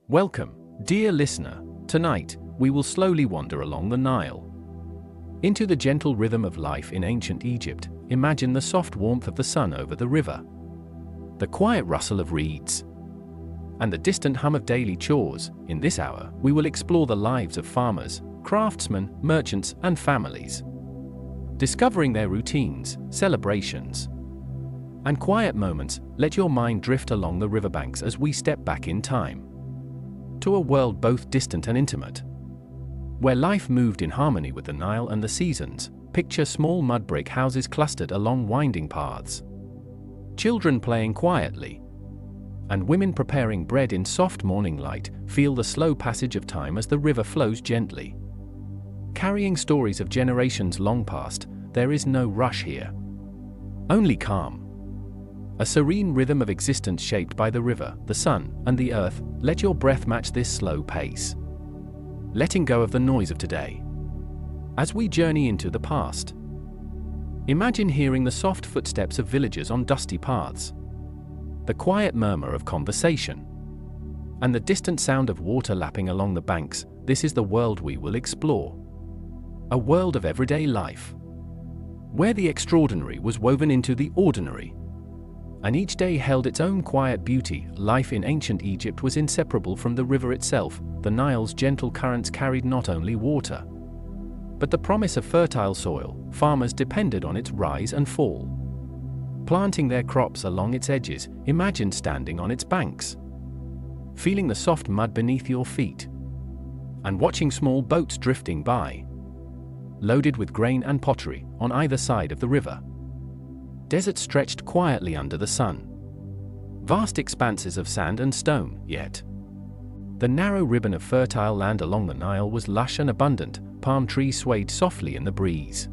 Welcome, dear listener. Tonight, we will slowly wander along the Nile. Into the gentle rhythm of life in ancient Egypt, imagine the soft warmth of the sun over the river, the quiet rustle of reeds, and the distant hum of daily chores. In this hour, we will explore the lives of farmers, craftsmen, merchants, and families, discovering their routines, celebrations, and quiet moments. Let your mind drift along the riverbanks as we step back in time to a world both distant and intimate, where life moved in harmony with the Nile and the seasons. Picture small mud brick houses clustered along winding paths, children playing quietly, and women preparing bread in soft morning light. Feel the slow passage of time as the river flows gently, carrying stories of generations long past. There is no rush here, only calm. A serene rhythm of existence shaped by the river, the sun, and the earth. Let your breath match this slow pace, letting go of the noise of today. As we journey into the past, imagine hearing the soft footsteps of villagers on dusty paths, the quiet murmur of conversation, and the distant sound of water lapping along the banks. This is the world we will explore. A world of everyday life, where the extraordinary was woven into the ordinary, and each day held its own quiet beauty. Life in ancient Egypt was inseparable from the river itself. The Nile's gentle currents carried not only water, but the promise of fertile soil. Farmers depended on its rise and fall, planting their crops along its edges. Imagine standing on its banks, feeling the soft mud beneath your feet, and watching small boats drifting by, loaded with grain and pottery. On either side of the river, desert stretched quietly under the sun, vast expanses of sand and stone. Yet the narrow ribbon of fertile land along the Nile was lush and abundant. Palm trees swayed softly in the breeze,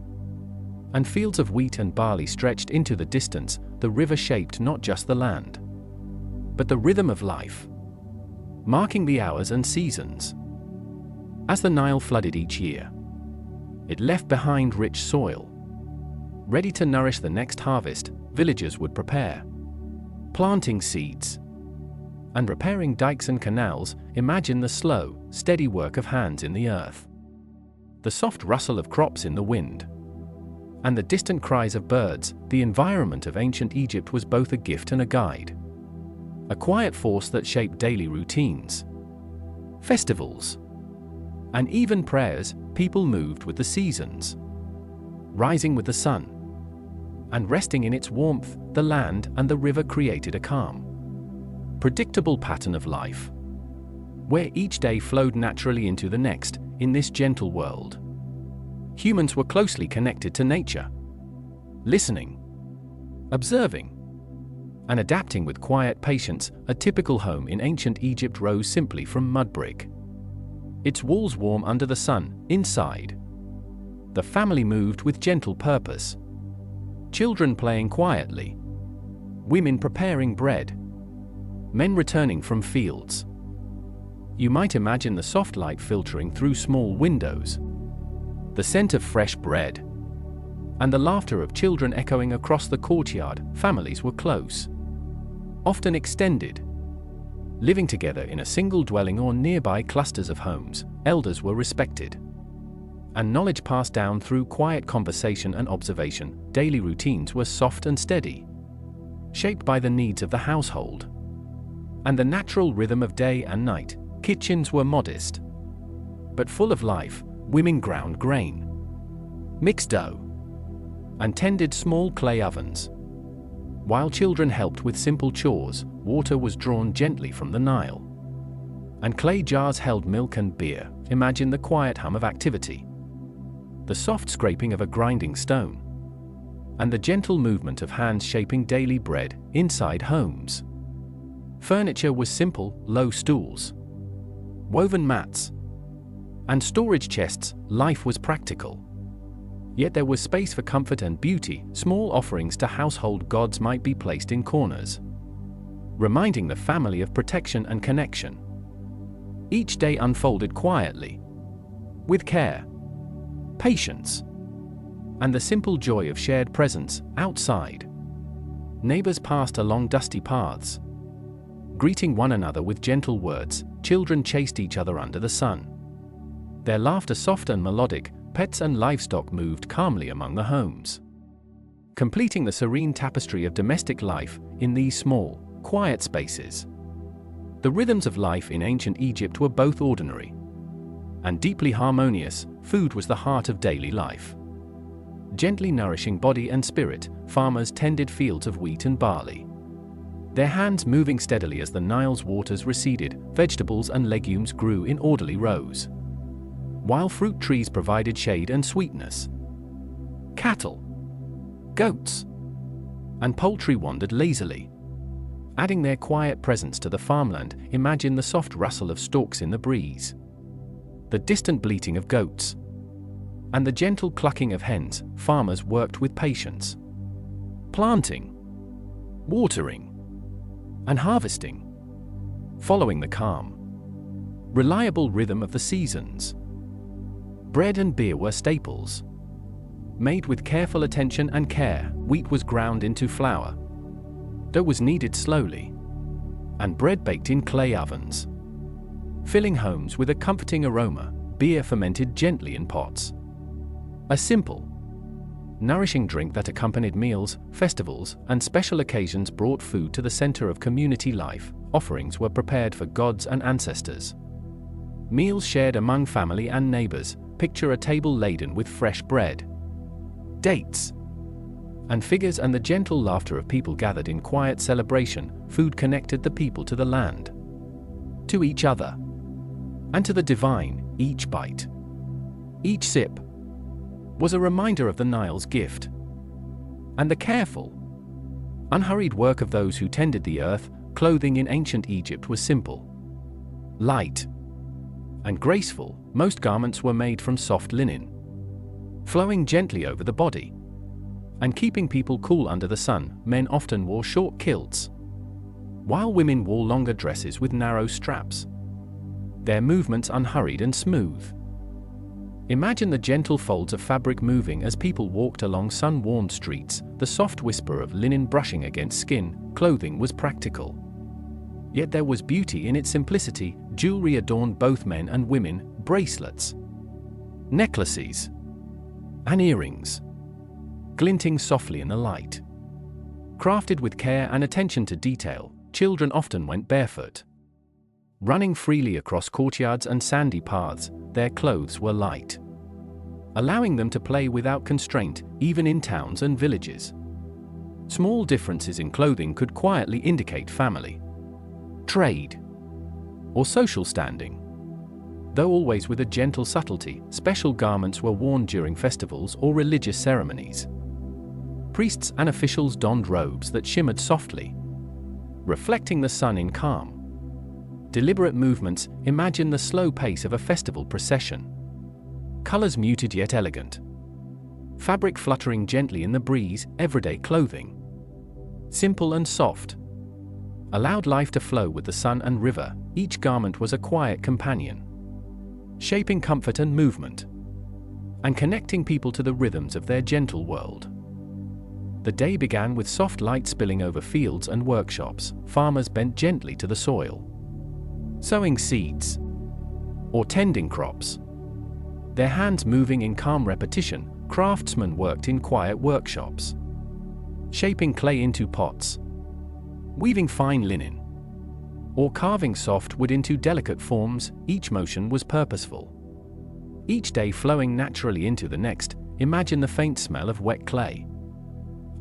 and fields of wheat and barley stretched into the distance. The river shaped not just the land, but the rhythm of life, marking the hours and seasons. As the Nile flooded each year, it left behind rich soil, ready to nourish the next harvest. Villagers would prepare, planting seeds and repairing dikes and canals. Imagine the slow, steady work of hands in the earth, the soft rustle of crops in the wind, and the distant cries of birds. The environment of ancient Egypt was both a gift and a guide, a quiet force that shaped daily routines, festivals, and even prayers. People moved with the seasons, rising with the sun, and resting in its warmth. The land and the river created a calm, predictable pattern of life, where each day flowed naturally into the next. In this gentle world, humans were closely connected to nature, listening, observing, and adapting with quiet patience. A typical home in ancient Egypt rose simply from mud brick, its walls warm under the sun. Inside, the family moved with gentle purpose, children playing quietly, women preparing bread, men returning from fields. You might imagine the soft light filtering through small windows, the scent of fresh bread, and the laughter of children echoing across the courtyard. Families were close, often extended, living together in a single dwelling or nearby clusters of homes. Elders were respected, and knowledge passed down through quiet conversation and observation. Daily routines were soft and steady, shaped by the needs of the household and the natural rhythm of day and night. Kitchens were modest, but full of life. Women ground grain, mixed dough, and tended small clay ovens, while children helped with simple chores. Water was drawn gently from the Nile, and clay jars held milk and beer. Imagine the quiet hum of activity, the soft scraping of a grinding stone, and the gentle movement of hands shaping daily bread. Inside homes, furniture was simple: low stools, woven mats, and storage chests. Life was practical, yet there was space for comfort and beauty. Small offerings to household gods might be placed in corners, reminding the family of protection and connection. Each day unfolded quietly, with care, patience, and the simple joy of shared presence. Outside, neighbors passed along dusty paths, Greeting one another with gentle words, children chased each other under the sun. Their laughter soft and melodic, pets and livestock moved calmly among the homes, completing the serene tapestry of domestic life in these small, quiet spaces. The rhythms of life in ancient Egypt were both ordinary and deeply harmonious. Food was the heart of daily life. Gently nourishing body and spirit, farmers tended fields of wheat and barley, their hands moving steadily as the Nile's waters receded. Vegetables and legumes grew in orderly rows, while fruit trees provided shade and sweetness. Cattle, goats, and poultry wandered lazily, adding their quiet presence to the farmland. Imagine the soft rustle of stalks in the breeze, the distant bleating of goats, and the gentle clucking of hens. Farmers worked with patience, planting, watering, and harvesting, following the calm, reliable rhythm of the seasons. Bread and beer were staples, made with careful attention and care. Wheat was ground into flour, dough was kneaded slowly, and bread baked in clay ovens, filling homes with a comforting aroma. Beer fermented gently in pots, a simple, nourishing drink that accompanied meals. Festivals and special occasions brought food to the center of community life. Offerings were prepared for gods and ancestors, meals shared among family and neighbors. Picture a table laden with fresh bread, dates, and figures, and the gentle laughter of people gathered in quiet celebration. Food connected the people to the land, to each other, and to the divine. Each bite, each sip, was a reminder of the Nile's gift, and the careful, unhurried work of those who tended the earth. Clothing in ancient Egypt was simple, light, and graceful. Most garments were made from soft linen, flowing gently over the body, and keeping people cool under the sun. Men often wore short kilts, while women wore longer dresses with narrow straps, their movements unhurried and smooth. Imagine the gentle folds of fabric moving as people walked along sun-warmed streets, the soft whisper of linen brushing against skin. Clothing was practical, yet there was beauty in its simplicity. Jewelry adorned both men and women, bracelets, necklaces, and earrings, glinting softly in the light. Crafted with care and attention to detail, children often went barefoot, running freely across courtyards and sandy paths. Their clothes were light, allowing them to play without constraint, even in towns and villages. Small differences in clothing could quietly indicate family, trade, or social standing. Though always with a gentle subtlety, special garments were worn during festivals or religious ceremonies. Priests and officials donned robes that shimmered softly, reflecting the sun in calm, deliberate movements. Imagine the slow pace of a festival procession. Colors muted yet elegant, fabric fluttering gently in the breeze. Everyday clothing, simple and soft, allowed life to flow with the sun and river. Each garment was a quiet companion, shaping comfort and movement, and connecting people to the rhythms of their gentle world. The day began with soft light spilling over fields and workshops. Farmers bent gently to the soil, sowing seeds or tending crops, their hands moving in calm repetition. Craftsmen worked in quiet workshops, shaping clay into pots, weaving fine linen, or carving soft wood into delicate forms. Each motion was purposeful, each day flowing naturally into the next. Imagine the faint smell of wet clay,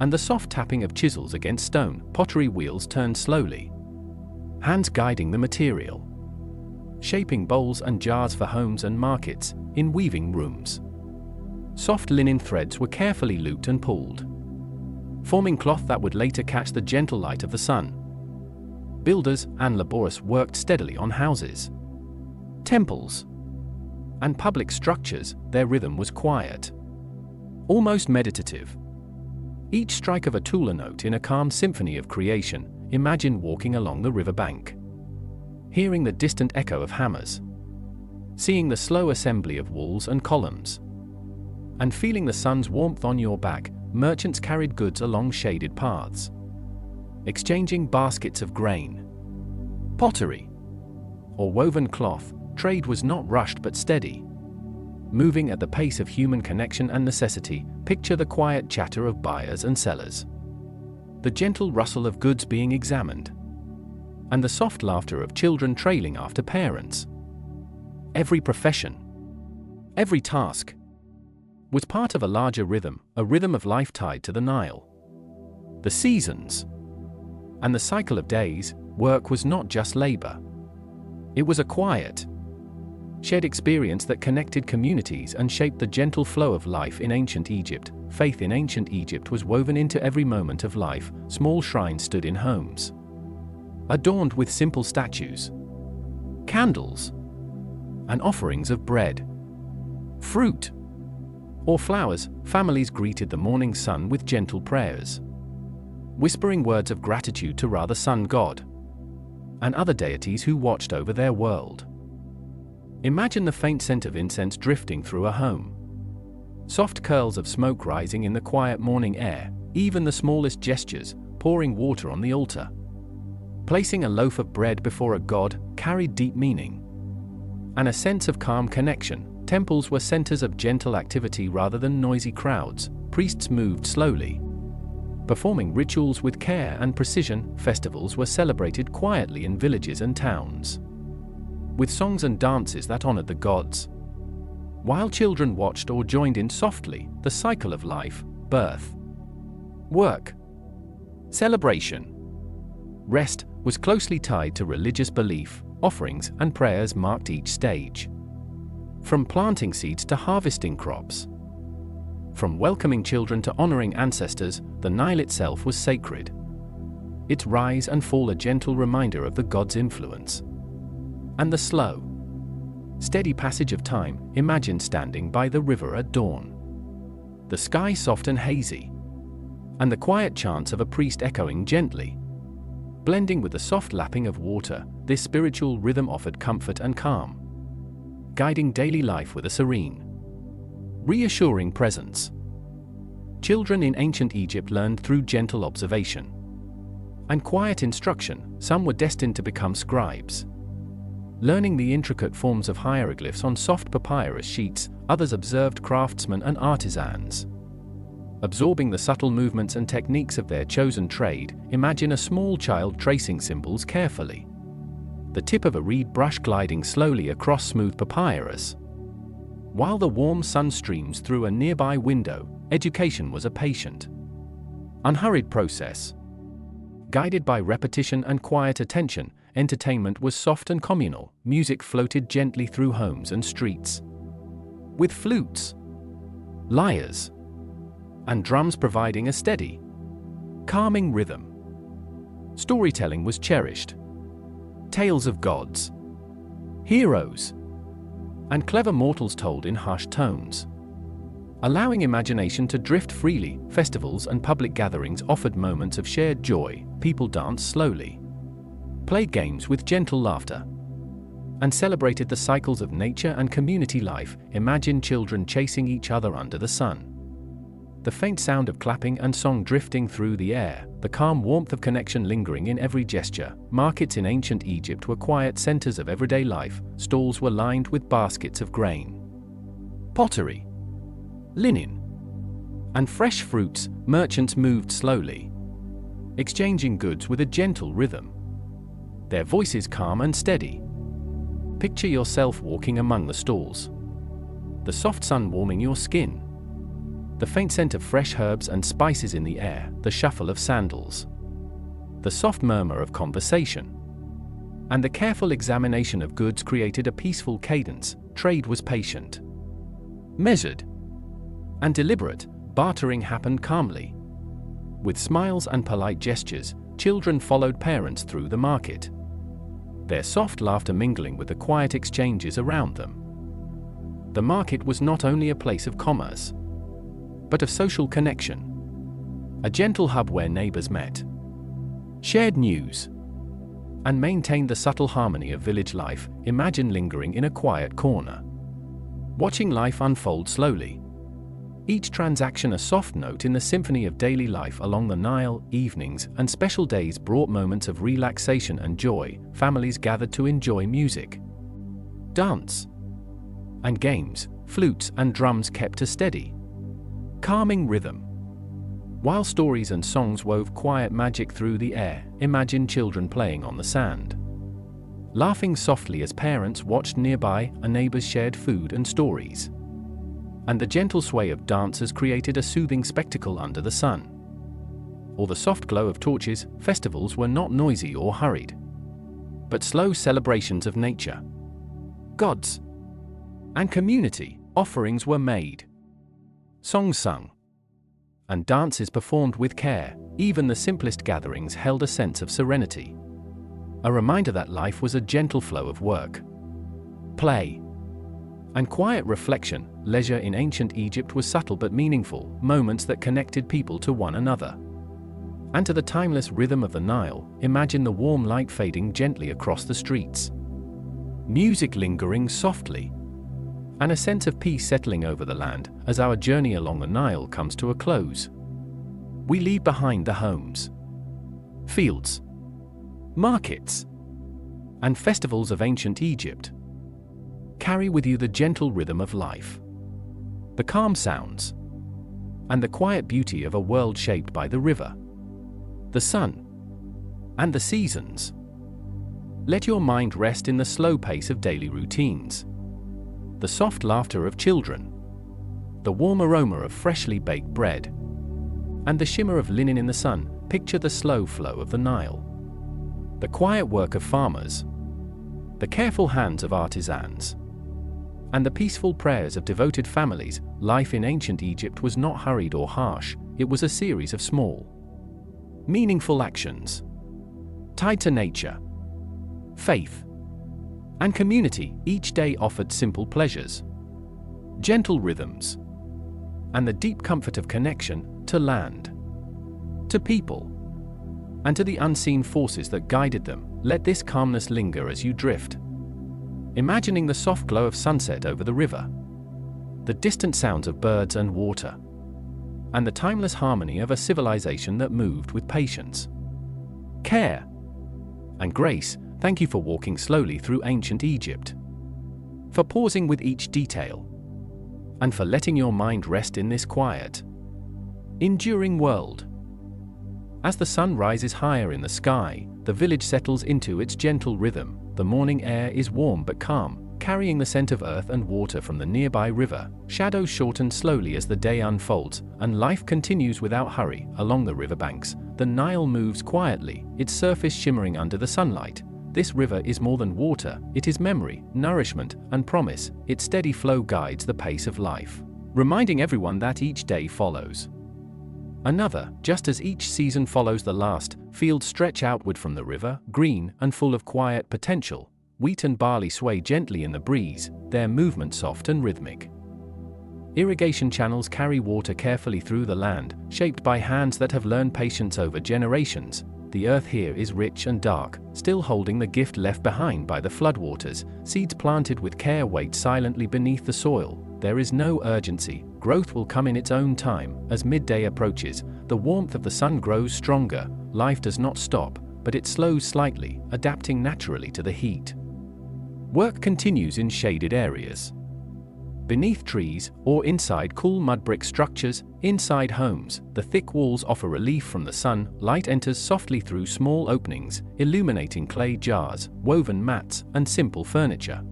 and the soft tapping of chisels against stone. Pottery wheels turned slowly, hands guiding the material, shaping bowls and jars for homes and markets. In weaving rooms, soft linen threads were carefully looped and pulled, forming cloth that would later catch the gentle light of the sun. Builders and laborious worked steadily on houses, temples, and public structures. Their rhythm was quiet, almost meditative, each strike of a tool a note in a calm symphony of creation. Imagine walking along the riverbank, hearing the distant echo of hammers, seeing the slow assembly of walls and columns, and feeling the sun's warmth on your back. Merchants carried goods along shaded paths, exchanging baskets of grain, Pottery or woven cloth, trade was not rushed but steady. Moving at the pace of human connection and necessity, picture the quiet chatter of buyers and sellers, the gentle rustle of goods being examined, and the soft laughter of children trailing after parents. Every profession, every task, was part of a larger rhythm, a rhythm of life tied to the Nile. The seasons and the cycle of days, work was not just labor. It was a quiet, shared experience that connected communities and shaped the gentle flow of life in ancient Egypt. Faith in ancient Egypt was woven into every moment of life. Small shrines stood in homes, adorned with simple statues, candles, and offerings of bread, fruit, or flowers. Families greeted the morning sun with gentle prayers, whispering words of gratitude to Ra, the sun god, and other deities who watched over their world. Imagine the faint scent of incense drifting through a home, soft curls of smoke rising in the quiet morning air. Even the smallest gestures, pouring water on the altar, placing a loaf of bread before a god, carried deep meaning and a sense of calm connection. Temples were centers of gentle activity rather than noisy crowds. Priests moved slowly, performing rituals with care and precision. Festivals were celebrated quietly in villages and towns, with songs and dances that honored the gods, while children watched or joined in softly. The cycle of life, birth, work, celebration, rest, was closely tied to religious belief. Offerings and prayers marked each stage, from planting seeds to harvesting crops, from welcoming children to honoring ancestors. The Nile itself was sacred, its rise and fall a gentle reminder of the god's influence. And the slow, steady passage of time. Imagine standing by the river at dawn, the sky soft and hazy, and the quiet chants of a priest echoing gently, blending with the soft lapping of water. This spiritual rhythm offered comfort and calm, guiding daily life with a serene, reassuring presence. Children in ancient Egypt learned through gentle observation and quiet instruction. Some were destined to become scribes, learning the intricate forms of hieroglyphs on soft papyrus sheets. Others observed craftsmen and artisans, absorbing the subtle movements and techniques of their chosen trade. Imagine a small child tracing symbols carefully, the tip of a reed brush gliding slowly across smooth papyrus, while the warm sun streams through a nearby window. Education was a patient, unhurried process, guided by repetition and quiet attention. Entertainment was soft and communal. Music floated gently through homes and streets, with flutes, lyres, and drums providing a steady, calming rhythm. Storytelling was cherished. Tales of gods, heroes, and clever mortals told in hushed tones, allowing imagination to drift freely. Festivals and public gatherings offered moments of shared joy. People danced slowly, played games with gentle laughter, and celebrated the cycles of nature and community life. Imagine children chasing each other under the sun, the faint sound of clapping and song drifting through the air, the calm warmth of connection lingering in every gesture. Markets in ancient Egypt were quiet centers of everyday life. Stalls were lined with baskets of grain, pottery, linen, and fresh fruits. Merchants moved slowly, exchanging goods with a gentle rhythm, their voices calm and steady. Picture yourself walking among the stalls, the soft sun warming your skin, the faint scent of fresh herbs and spices in the air, the shuffle of sandals, the soft murmur of conversation, and the careful examination of goods created a peaceful cadence. Trade was patient, measured, and deliberate. Bartering happened calmly, with smiles and polite gestures. Children followed parents through the market, their soft laughter mingling with the quiet exchanges around them. The market was not only a place of commerce, but of social connection, a gentle hub where neighbors met, shared news, and maintained the subtle harmony of village life. Imagine lingering in a quiet corner, watching life unfold slowly, each transaction a soft note in the symphony of daily life along the Nile. Evenings and special days brought moments of relaxation and joy. Families gathered to enjoy music, dance, and games. Flutes and drums kept a steady, calming rhythm, while stories and songs wove quiet magic through the air. Imagine children playing on the sand, laughing softly as parents watched nearby, and neighbors shared food and stories. And the gentle sway of dancers created a soothing spectacle under the sun, or the soft glow of torches. Festivals were not noisy or hurried, but slow celebrations of nature, gods, and community. Offerings were made, songs sung, and dances performed with care. Even the simplest gatherings held a sense of serenity, a reminder that life was a gentle flow of work, play, and quiet reflection. Leisure in ancient Egypt was subtle but meaningful, moments that connected people to one another and to the timeless rhythm of the Nile. Imagine the warm light fading gently across the streets, music lingering softly, and a sense of peace settling over the land. As our journey along the Nile comes to a close, we leave behind the homes, fields, markets, and festivals of ancient Egypt. Carry with you the gentle rhythm of life, the calm sounds, and the quiet beauty of a world shaped by the river, the sun, and the seasons. Let your mind rest in the slow pace of daily routines, the soft laughter of children, the warm aroma of freshly baked bread, and the shimmer of linen in the sun. Picture the slow flow of the Nile, the quiet work of farmers, the careful hands of artisans, and the peaceful prayers of devoted families. Life in ancient Egypt was not hurried or harsh. It was a series of small, meaningful actions tied to nature, faith, and community. Each day offered simple pleasures, gentle rhythms, and the deep comfort of connection to land, to people, and to the unseen forces that guided them. Let this calmness linger as you drift, imagining the soft glow of sunset over the river, the distant sounds of birds and water, and the timeless harmony of a civilization that moved with patience, care, and grace. Thank you for walking slowly through ancient Egypt, for pausing with each detail, and for letting your mind rest in this quiet, enduring world. As the sun rises higher in the sky, the village settles into its gentle rhythm. The morning air is warm but calm, carrying the scent of earth and water from the nearby river. Shadows shorten slowly as the day unfolds, and life continues without hurry. Along the riverbanks, the Nile moves quietly, its surface shimmering under the sunlight. This river is more than water, it is memory, nourishment, and promise. Its steady flow guides the pace of life, reminding everyone that each day follows another. Just as each season follows the last, fields stretch outward from the river, green and full of quiet potential. Wheat and barley sway gently in the breeze, their movement soft and rhythmic. Irrigation channels carry water carefully through the land, shaped by hands that have learned patience over generations. The earth here is rich and dark, still holding the gift left behind by the floodwaters. Seeds planted with care wait silently beneath the soil. There is no urgency, growth will come in its own time. As midday approaches, the warmth of the sun grows stronger. Life does not stop, but it slows slightly, adapting naturally to the heat. Work continues in shaded areas, beneath trees, or inside cool mud brick structures. Inside homes, the thick walls offer relief from the sun. Light enters softly through small openings, illuminating clay jars, woven mats, and simple furniture.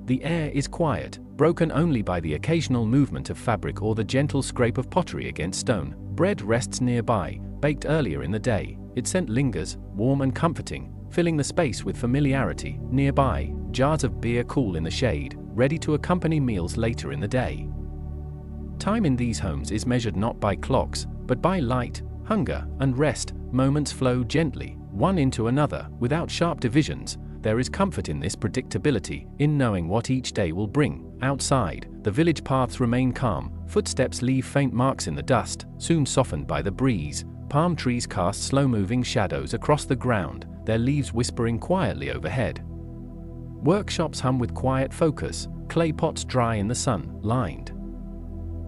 The air is quiet, broken only by the occasional movement of fabric or the gentle scrape of pottery against stone. Bread rests nearby, baked earlier in the day. Its scent lingers, warm and comforting, filling the space with familiarity. Nearby, jars of beer cool in the shade, ready to accompany meals later in the day. Time in these homes is measured not by clocks, but by light, hunger, and rest. Moments flow gently, one into another, without sharp divisions. There is comfort in this predictability, in knowing what each day will bring. Outside, the village paths remain calm, footsteps leave faint marks in the dust, soon softened by the breeze. Palm trees cast slow-moving shadows across the ground, their leaves whispering quietly overhead. Workshops hum with quiet focus, clay pots dry in the sun, lined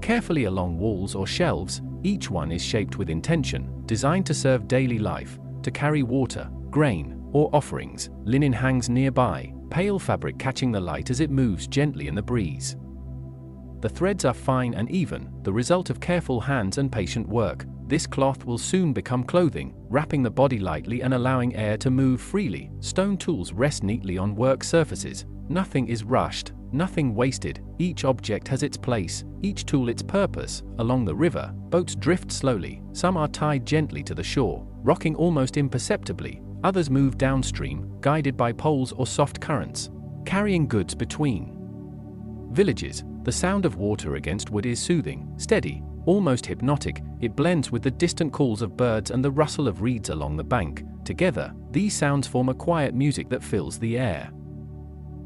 carefully along walls or shelves. Each one is shaped with intention, designed to serve daily life, to carry water, grain, or offerings. Linen hangs nearby, pale fabric catching the light as it moves gently in the breeze. The threads are fine and even, the result of careful hands and patient work. This cloth will soon become clothing, wrapping the body lightly and allowing air to move freely. Stone tools rest neatly on work surfaces. Nothing is rushed, nothing wasted. Each object has its place, each tool its purpose. Along the river, boats drift slowly. Some are tied gently to the shore, rocking almost imperceptibly. Others move downstream, guided by poles or soft currents, carrying goods between villages. The sound of water against wood is soothing, steady, almost hypnotic. It blends with the distant calls of birds and the rustle of reeds along the bank. Together, these sounds form a quiet music that fills the air.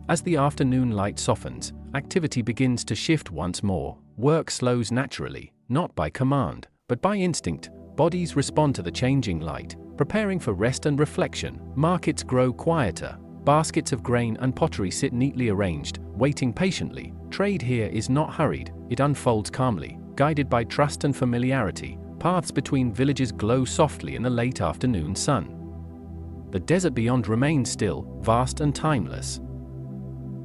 As the afternoon light softens, activity begins to shift once more. Work slows naturally, not by command, but by instinct. Bodies respond to the changing light, preparing for rest and reflection. Markets grow quieter. Baskets of grain and pottery sit neatly arranged, waiting patiently. Trade here is not hurried, it unfolds calmly, guided by trust and familiarity. Paths between villages glow softly in the late afternoon sun. The desert beyond remains still, vast and timeless.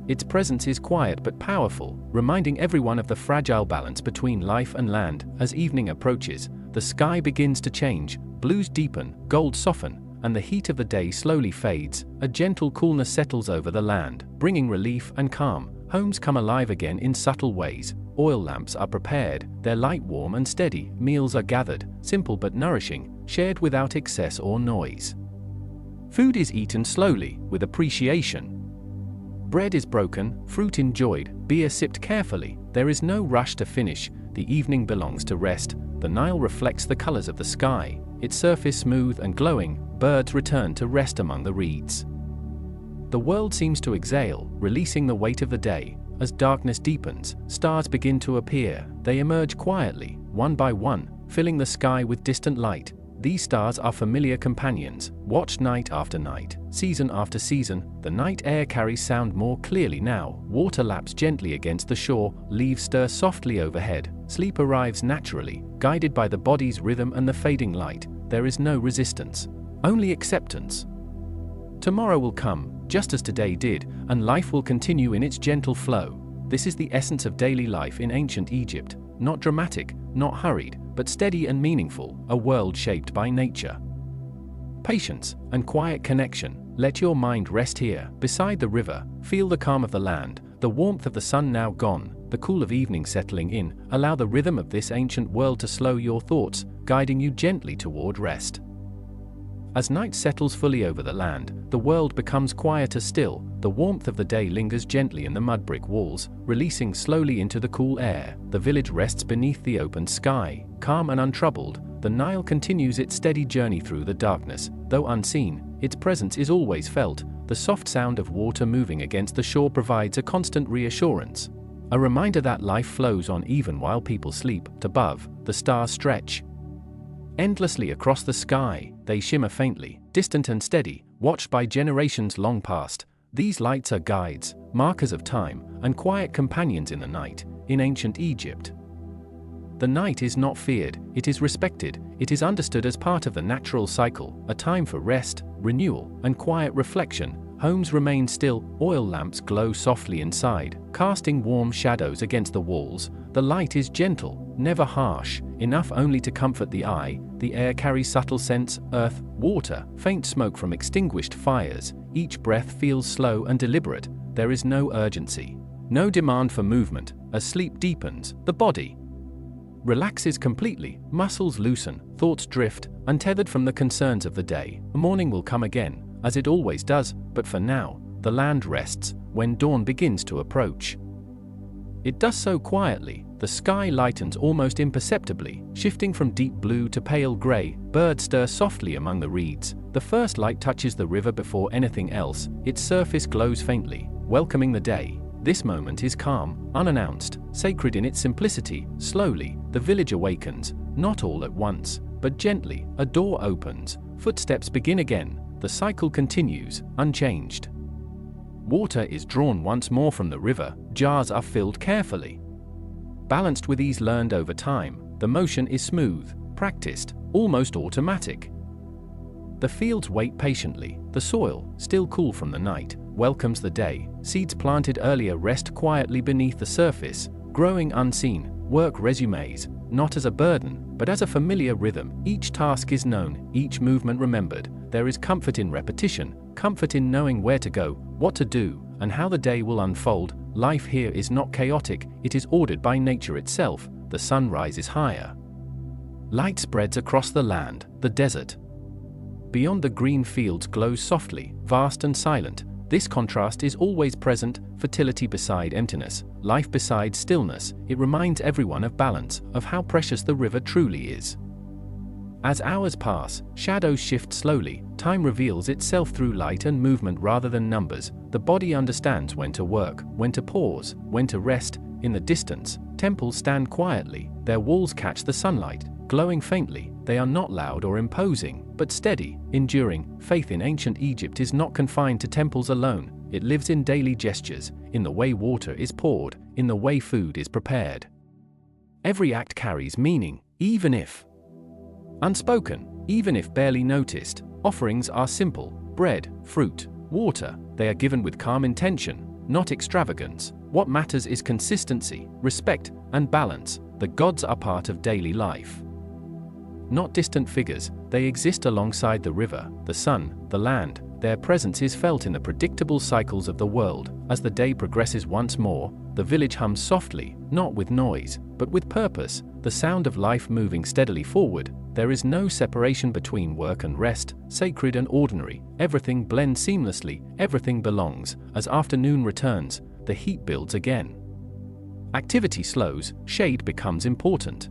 Its presence is quiet but powerful, reminding everyone of the fragile balance between life and land. As evening approaches, the sky begins to change, blues deepen, golds soften, and the heat of the day slowly fades. A gentle coolness settles over the land, bringing relief and calm. Homes come alive again in subtle ways. Oil lamps are prepared, their light warm and steady. Meals are gathered, simple but nourishing, shared without excess or noise. Food is eaten slowly, with appreciation. Bread is broken, fruit enjoyed, beer sipped carefully. There is no rush to finish. The evening belongs to rest. The Nile reflects the colors of the sky, its surface smooth and glowing. Birds return to rest among the reeds. The world seems to exhale, releasing the weight of the day. As darkness deepens, stars begin to appear. They emerge quietly, one by one, filling the sky with distant light. These stars are familiar companions, watched night after night, season after season. The night air carries sound more clearly now. Water laps gently against the shore, leaves stir softly overhead. Sleep arrives naturally, guided by the body's rhythm and the fading light. There is no resistance, only acceptance. Tomorrow will come, just as today did, and life will continue in its gentle flow. This is the essence of daily life in ancient Egypt. Not dramatic, not hurried, but steady and meaningful, a world shaped by nature. Patience and quiet connection. Let your mind rest here, beside the river. Feel the calm of the land, the warmth of the sun now gone, the cool of evening settling in. Allow the rhythm of this ancient world to slow your thoughts, guiding you gently toward rest. As night settles fully over the land, the world becomes quieter still. The warmth of the day lingers gently in the mud brick walls, releasing slowly into the cool air. The village rests beneath the open sky, calm and untroubled. The Nile continues its steady journey through the darkness. Though unseen, its presence is always felt. The soft sound of water moving against the shore provides a constant reassurance, a reminder that life flows on even while people sleep. Above, the stars stretch endlessly across the sky. They shimmer faintly, distant and steady, watched by generations long past. These lights are guides, markers of time, and quiet companions in the night. In ancient Egypt, the night is not feared, it is respected. It is understood as part of the natural cycle, a time for rest, renewal, and quiet reflection. Homes remain still, oil lamps glow softly inside, casting warm shadows against the walls. The light is gentle, never harsh, enough only to comfort the eye. The air carries subtle scents, earth, water, faint smoke from extinguished fires. Each breath feels slow and deliberate. There is no urgency, no demand for movement. As sleep deepens, the body relaxes completely, muscles loosen, thoughts drift, untethered from the concerns of the day. The morning will come again, as it always does, but for now, the land rests. When dawn begins to approach, it does so quietly. The sky lightens almost imperceptibly, shifting from deep blue to pale gray. Birds stir softly among the reeds. The first light touches the river before anything else. Its surface glows faintly, welcoming the day. This moment is calm, unannounced, sacred in its simplicity. Slowly, the village awakens, not all at once, but gently. A door opens, footsteps begin again. The cycle continues, unchanged. Water is drawn once more from the river. Jars are filled carefully. Balanced with ease learned over time, the motion is smooth, practiced, almost automatic. The fields wait patiently, the soil, still cool from the night, welcomes the day, seeds planted earlier rest quietly beneath the surface, growing unseen, work resumes, not as a burden, but as a familiar rhythm. Each task is known, each movement remembered. There is comfort in repetition, comfort in knowing where to go, what to do, and how the day will unfold. Life here is not chaotic, it is ordered by nature itself. The sun rises higher. Light spreads across the land, the desert. Beyond the green fields glows softly, vast and silent. This contrast is always present, fertility beside emptiness, life beside stillness. It reminds everyone of balance, of how precious the river truly is. As hours pass, shadows shift slowly, time reveals itself through light and movement rather than numbers. The body understands when to work, when to pause, when to rest. In the distance, temples stand quietly, their walls catch the sunlight, glowing faintly. They are not loud or imposing, but steady, enduring. Faith in ancient Egypt is not confined to temples alone. It lives in daily gestures, in the way water is poured, in the way food is prepared. Every act carries meaning, even if unspoken, even if barely noticed. Offerings are simple: bread, fruit, water. They are given with calm intention, not extravagance. What matters is consistency, respect, and balance. The gods are part of daily life, not distant figures. They exist alongside the river, the sun, the land. Their presence is felt in the predictable cycles of the world. As the day progresses once more, the village hums softly, not with noise, but with purpose, the sound of life moving steadily forward. There is no separation between work and rest, sacred and ordinary. Everything blends seamlessly, everything belongs. As afternoon returns, the heat builds again. Activity slows, shade becomes important.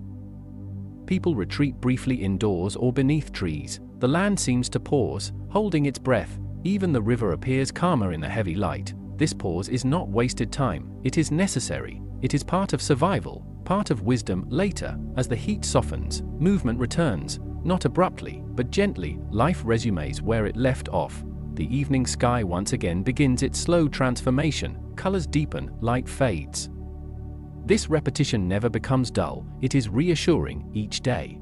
People retreat briefly indoors or beneath trees. The land seems to pause, holding its breath. Even the river appears calmer in the heavy light. This pause is not wasted time, it is necessary. It is part of survival, part of wisdom. Later, as the heat softens, movement returns, not abruptly, but gently. Life resumes where it left off. The evening sky once again begins its slow transformation. Colors deepen, light fades. This repetition never becomes dull, it is reassuring. Each day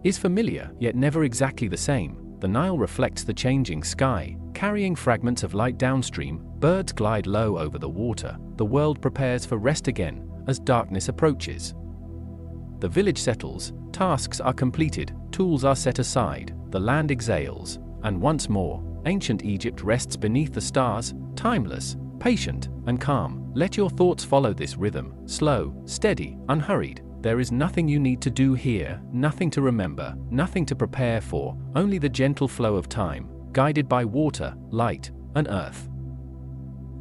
is familiar, yet never exactly the same. The Nile reflects the changing sky, carrying fragments of light downstream. Birds glide low over the water. The world prepares for rest again as darkness approaches. The village settles, tasks are completed, tools are set aside, the land exhales, and once more, ancient Egypt rests beneath the stars, timeless, patient, and calm. Let your thoughts follow this rhythm, slow, steady, unhurried. There is nothing you need to do here, nothing to remember, nothing to prepare for, only the gentle flow of time, guided by water, light, and earth.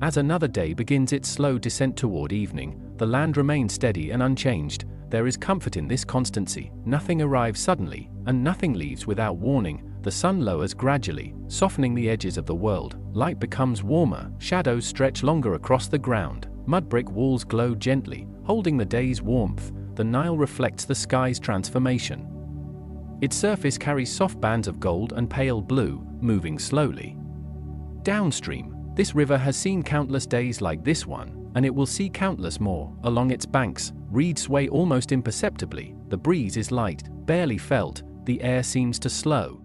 As another day begins its slow descent toward evening, the land remains steady and unchanged. There is comfort in this constancy. Nothing arrives suddenly, and nothing leaves without warning. The sun lowers gradually, softening the edges of the world. Light becomes warmer, shadows stretch longer across the ground. Mud brick walls glow gently, holding the day's warmth. The Nile reflects the sky's transformation. Its surface carries soft bands of gold and pale blue, moving slowly. Downstream, this river has seen countless days like this one, and it will see countless more. Along its banks, reeds sway almost imperceptibly. The breeze is light, barely felt. The air seems to slow,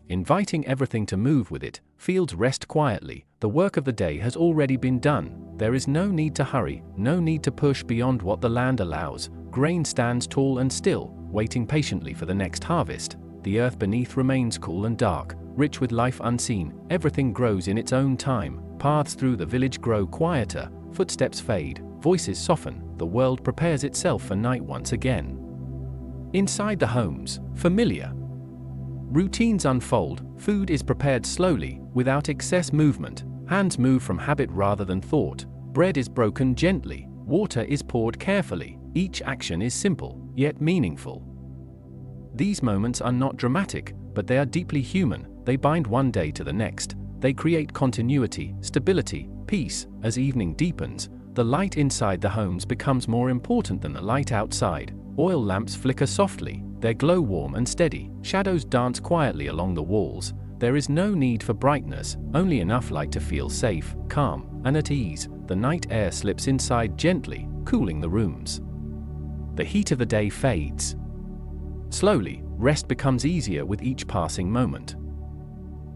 inviting everything to move with it. Fields rest quietly. The work of the day has already been done. There is no need to hurry, no need to push beyond what the land allows. Grain stands tall and still, waiting patiently for the next harvest. The earth beneath remains cool and dark, rich with life unseen. Everything grows in its own time. Paths through the village grow quieter, footsteps fade, voices soften. The world prepares itself for night once again. Inside the homes, familiar routines unfold. Food is prepared slowly, without excess movement. Hands move from habit rather than thought. Bread is broken gently. Water is poured carefully. Each action is simple, yet meaningful. These moments are not dramatic, but they are deeply human. They bind one day to the next. They create continuity, stability, peace. As evening deepens, the light inside the homes becomes more important than the light outside. Oil lamps flicker softly, their glow warm and steady. Shadows dance quietly along the walls. There is no need for brightness, only enough light to feel safe, calm, and at ease, the night air slips inside gently, cooling the rooms. The heat of the day fades. Slowly, rest becomes easier with each passing moment.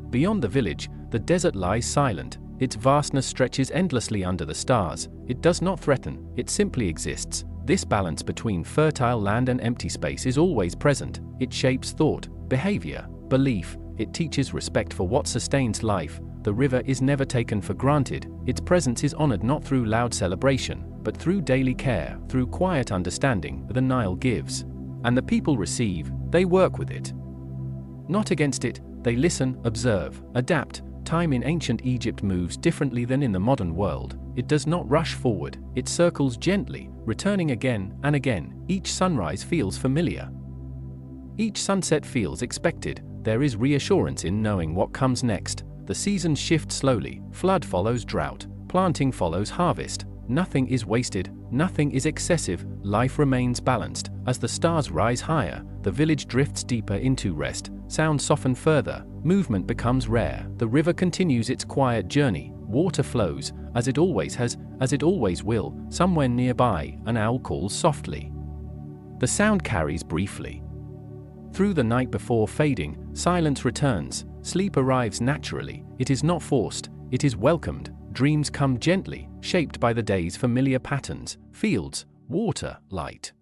Beyond the village, the desert lies silent. Its vastness stretches endlessly under the stars. It does not threaten, it simply exists. This balance between fertile land and empty space is always present. It shapes thought, behavior, belief. It teaches respect for what sustains life. The river is never taken for granted. Its presence is honored not through loud celebration, but through daily care, through quiet understanding. The Nile gives, and the people receive. They work with it, not against it. They listen, observe, adapt. Time in ancient Egypt moves differently than in the modern world. It does not rush forward, it circles gently, returning again and again. Each sunrise feels familiar. Each sunset feels expected. There is reassurance in knowing what comes next. The seasons shift slowly, flood follows drought, planting follows harvest. Nothing is wasted, nothing is excessive, life remains balanced. As the stars rise higher, the village drifts deeper into rest, sounds soften further, movement becomes rare. The river continues its quiet journey, water flows, as it always has, as it always will. Somewhere nearby, an owl calls softly. The sound carries briefly through the night before fading. Silence returns, sleep arrives naturally. It is not forced, it is welcomed. Dreams come gently, shaped by the day's familiar patterns: fields, water, light.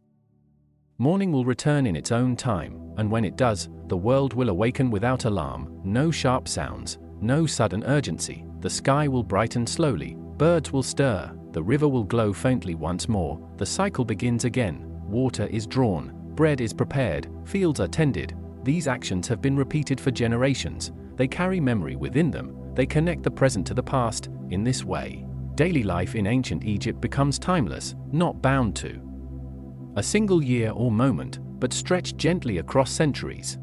Morning will return in its own time, and when it does, the world will awaken without alarm. No sharp sounds, no sudden urgency. The sky will brighten slowly, birds will stir, the river will glow faintly once more. The cycle begins again. Water is drawn, bread is prepared, fields are tended. These actions have been repeated for generations. They carry memory within them. They connect the present to the past. In this way, daily life in ancient Egypt becomes timeless, not bound to a single year or moment, but stretched gently across centuries.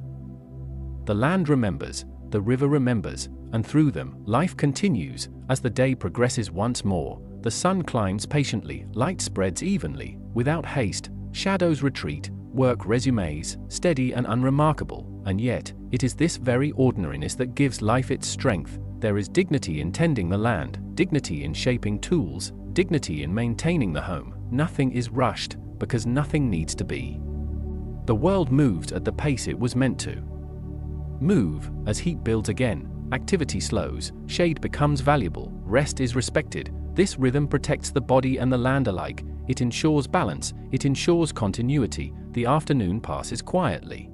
The land remembers, the river remembers, and through them, life continues. As the day progresses once more, the sun climbs patiently, light spreads evenly, without haste, shadows retreat, work resumes, steady and unremarkable. And yet, it is this very ordinariness that gives life its strength. There is dignity in tending the land, dignity in shaping tools, dignity in maintaining the home. Nothing is rushed, because nothing needs to be. The world moves at the pace it was meant to move. As heat builds again, activity slows, shade becomes valuable, rest is respected. This rhythm protects the body and the land alike. It ensures balance, it ensures continuity. The afternoon passes quietly.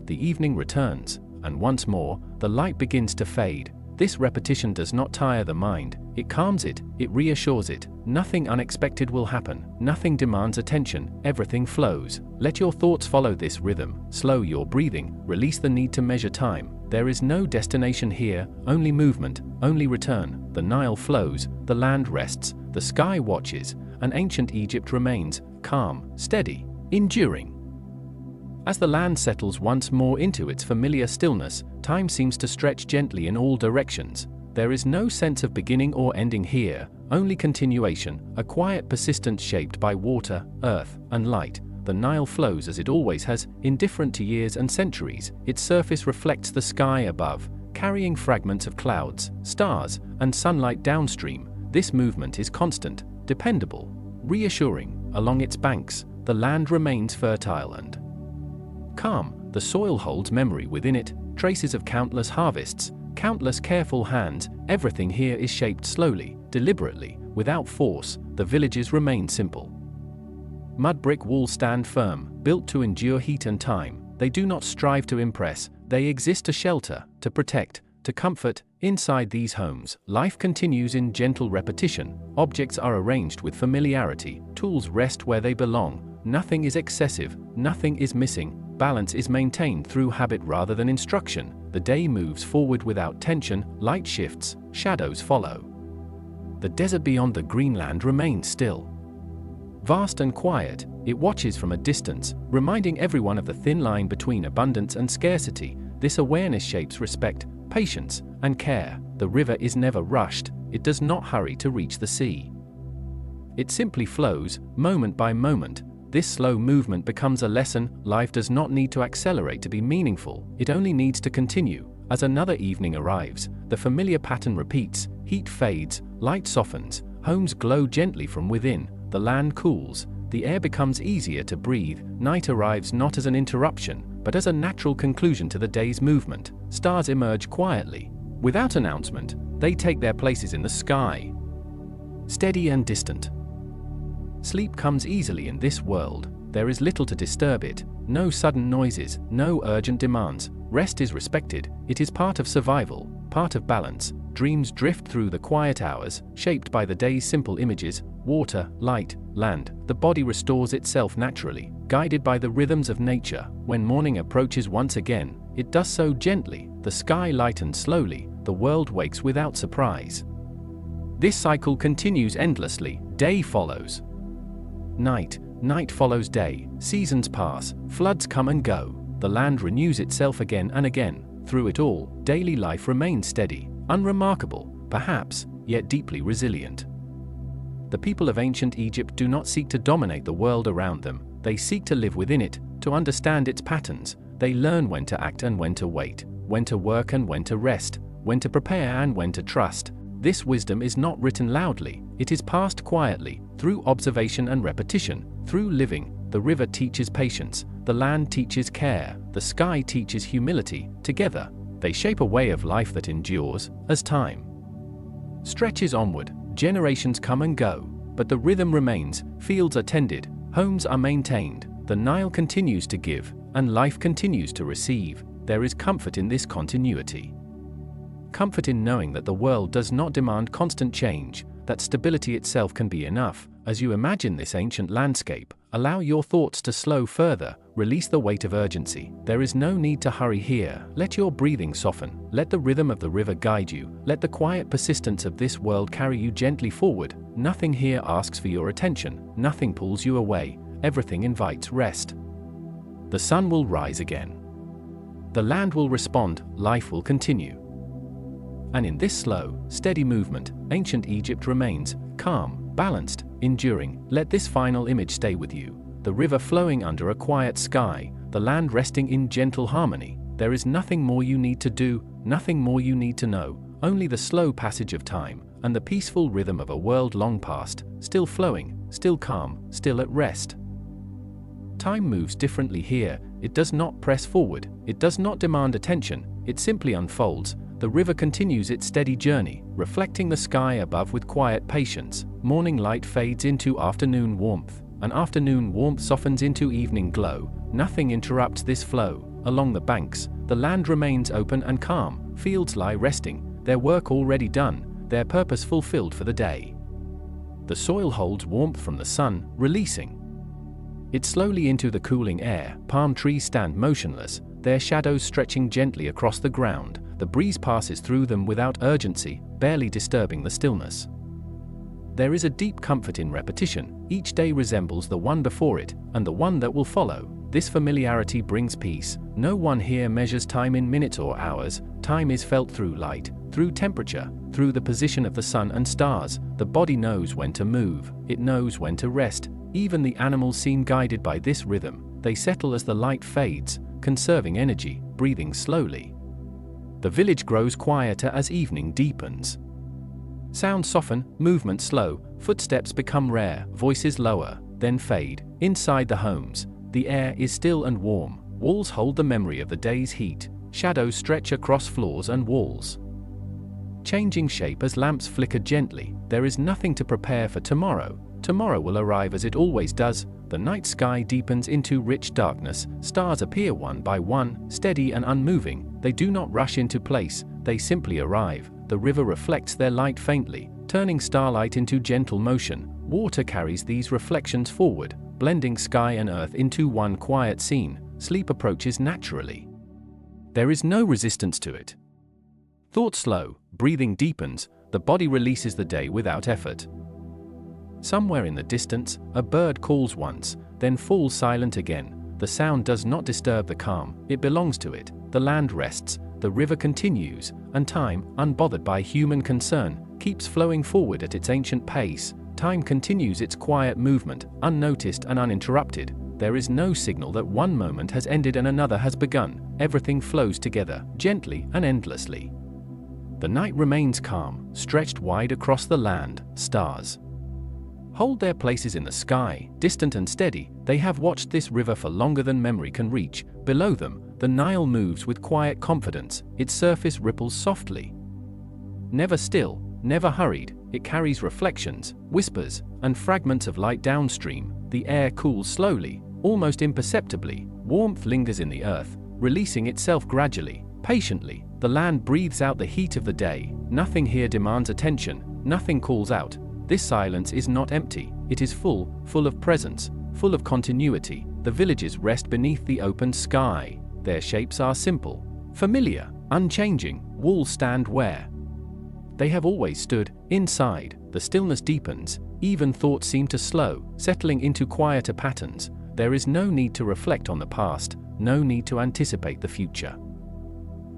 The evening returns, and once more, the light begins to fade. This repetition does not tire the mind, it calms it, it reassures it. Nothing unexpected will happen, nothing demands attention, everything flows. Let your thoughts follow this rhythm, slow your breathing, release the need to measure time. There is no destination here, only movement, only return. The Nile flows, the land rests, the sky watches, and ancient Egypt remains, calm, steady, enduring. As the land settles once more into its familiar stillness, time seems to stretch gently in all directions. There is no sense of beginning or ending here, only continuation, a quiet persistence shaped by water, earth, and light. The Nile flows as it always has, indifferent to years and centuries. Its surface reflects the sky above, carrying fragments of clouds, stars, and sunlight downstream. This movement is constant, dependable, reassuring. Along its banks, the land remains fertile and calm. The soil holds memory within it, traces of countless harvests, countless careful hands. Everything here is shaped slowly, deliberately, without force. The villages remain simple. Mud brick walls stand firm, built to endure heat and time. They do not strive to impress, they exist to shelter, to protect, to comfort. Inside these homes, life continues in gentle repetition. Objects are arranged with familiarity, tools rest where they belong. Nothing is excessive, nothing is missing. Balance is maintained through habit rather than instruction. The day moves forward without tension, light shifts, shadows follow. The desert beyond the greenland remains still. Vast and quiet, it watches from a distance, reminding everyone of the thin line between abundance and scarcity. This awareness shapes respect, patience, and care. The river is never rushed, it does not hurry to reach the sea. It simply flows, moment by moment. This slow movement becomes a lesson. Life does not need to accelerate to be meaningful, it only needs to continue. As another evening arrives, the familiar pattern repeats, heat fades, light softens, homes glow gently from within, the land cools, the air becomes easier to breathe, night arrives not as an interruption, but as a natural conclusion to the day's movement. Stars emerge quietly. Without announcement, they take their places in the sky. Steady and distant. Sleep comes easily in this world. There is little to disturb it, no sudden noises, no urgent demands. Rest is respected, it is part of survival, part of balance. Dreams drift through the quiet hours, shaped by the day's simple images: water, light, land. The body restores itself naturally, guided by the rhythms of nature. When morning approaches once again, it does so gently, the sky lightens slowly, the world wakes without surprise. This cycle continues endlessly. Day follows night, night follows day, seasons pass, floods come and go, the land renews itself again and again. Through it all, daily life remains steady, unremarkable, perhaps, yet deeply resilient. The people of ancient Egypt do not seek to dominate the world around them, they seek to live within it, to understand its patterns. They learn when to act and when to wait, when to work and when to rest, when to prepare and when to trust. This wisdom is not written loudly, it is passed quietly, through observation and repetition, through living. The river teaches patience, the land teaches care, the sky teaches humility. Together, they shape a way of life that endures. As time stretches onward, generations come and go, but the rhythm remains. Fields are tended, homes are maintained, the Nile continues to give, and life continues to receive. There is comfort in this continuity. Comfort in knowing that the world does not demand constant change, that stability itself can be enough. As you imagine this ancient landscape, allow your thoughts to slow further, release the weight of urgency. There is no need to hurry here. Let your breathing soften, let the rhythm of the river guide you, let the quiet persistence of this world carry you gently forward. Nothing here asks for your attention, nothing pulls you away, everything invites rest. The sun will rise again. The land will respond, life will continue. And in this slow, steady movement, ancient Egypt remains calm, balanced, enduring. Let this final image stay with you. The river flowing under a quiet sky, the land resting in gentle harmony. There is nothing more you need to do, nothing more you need to know, only the slow passage of time, and the peaceful rhythm of a world long past, still flowing, still calm, still at rest. Time moves differently here. It does not press forward, it does not demand attention, it simply unfolds. The river continues its steady journey, reflecting the sky above with quiet patience. Morning light fades into afternoon warmth, and afternoon warmth softens into evening glow. Nothing interrupts this flow. Along the banks, the land remains open and calm. Fields lie resting, their work already done, their purpose fulfilled for the day. The soil holds warmth from the sun, releasing it slowly into the cooling air. Palm trees stand motionless, their shadows stretching gently across the ground. The breeze passes through them without urgency, barely disturbing the stillness. There is a deep comfort in repetition. Each day resembles the one before it, and the one that will follow. This familiarity brings peace. No one here measures time in minutes or hours. Time is felt through light, through temperature, through the position of the sun and stars. The body knows when to move, it knows when to rest. Even the animals seem guided by this rhythm. They settle as the light fades, conserving energy, breathing slowly. The village grows quieter as evening deepens. Sounds soften, movement slow, footsteps become rare, voices lower, then fade. Inside the homes, the air is still and warm. Walls hold the memory of the day's heat. Shadows stretch across floors and walls, changing shape as lamps flicker gently. There is nothing to prepare for tomorrow. Tomorrow will arrive as it always does. The night sky deepens into rich darkness. Stars appear one by one, steady and unmoving. They do not rush into place, they simply arrive. The river reflects their light faintly, turning starlight into gentle motion. Water carries these reflections forward, blending sky and earth into one quiet scene. Sleep approaches naturally. There is no resistance to it. Thought slow, breathing deepens, the body releases the day without effort. Somewhere in the distance, a bird calls once, then falls silent again. The sound does not disturb the calm, it belongs to it. The land rests, the river continues, and time, unbothered by human concern, keeps flowing forward at its ancient pace. Time continues its quiet movement, unnoticed and uninterrupted. There is no signal that one moment has ended and another has begun. Everything flows together, gently and endlessly. The night remains calm, stretched wide across the land. Stars hold their places in the sky, distant and steady. They have watched this river for longer than memory can reach. Below them, the Nile moves with quiet confidence. Its surface ripples softly. Never still, never hurried, it carries reflections, whispers, and fragments of light downstream. The air cools slowly, almost imperceptibly. Warmth lingers in the earth, releasing itself gradually, patiently. The land breathes out the heat of the day. Nothing here demands attention, nothing calls out. This silence is not empty, it is full of presence, full of continuity. The villages rest beneath the open sky. Their shapes are simple, familiar, unchanging. Walls stand where they have always stood. Inside, the stillness deepens. Even thoughts seem to slow, settling into quieter patterns. There is no need to reflect on the past, no need to anticipate the future.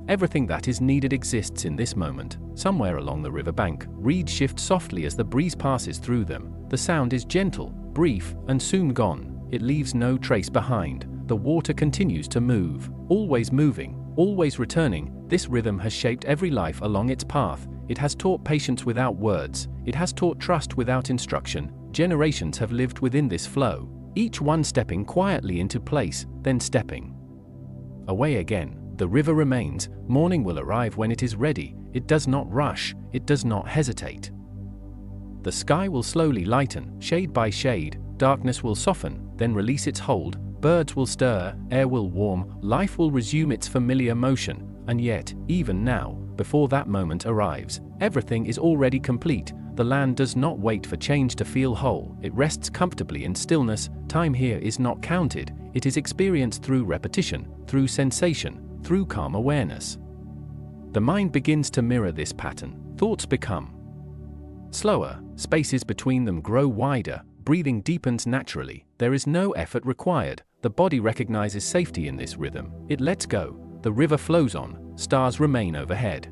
Everything that is needed exists in this moment. Somewhere along the riverbank, reeds shift softly as the breeze passes through them. The sound is gentle, brief, and soon gone. It leaves no trace behind. The water continues to move, always moving, always returning. This rhythm has shaped every life along its path. It has taught patience without words. It has taught trust without instruction. Generations have lived within this flow, each one stepping quietly into place, then stepping away again. The river remains. Morning will arrive when it is ready. It does not rush, it does not hesitate. The sky will slowly lighten, shade by shade. Darkness will soften, then release its hold. Birds will stir, air will warm, life will resume its familiar motion. And yet, even now, before that moment arrives, everything is already complete. The land does not wait for change to feel whole. It rests comfortably in stillness. Time here is not counted. It is experienced through repetition, through sensation, through calm awareness. The mind begins to mirror this pattern. Thoughts become slower, spaces between them grow wider, breathing deepens naturally. There is no effort required. The body recognizes safety in this rhythm. It lets go. The river flows on. Stars remain overhead.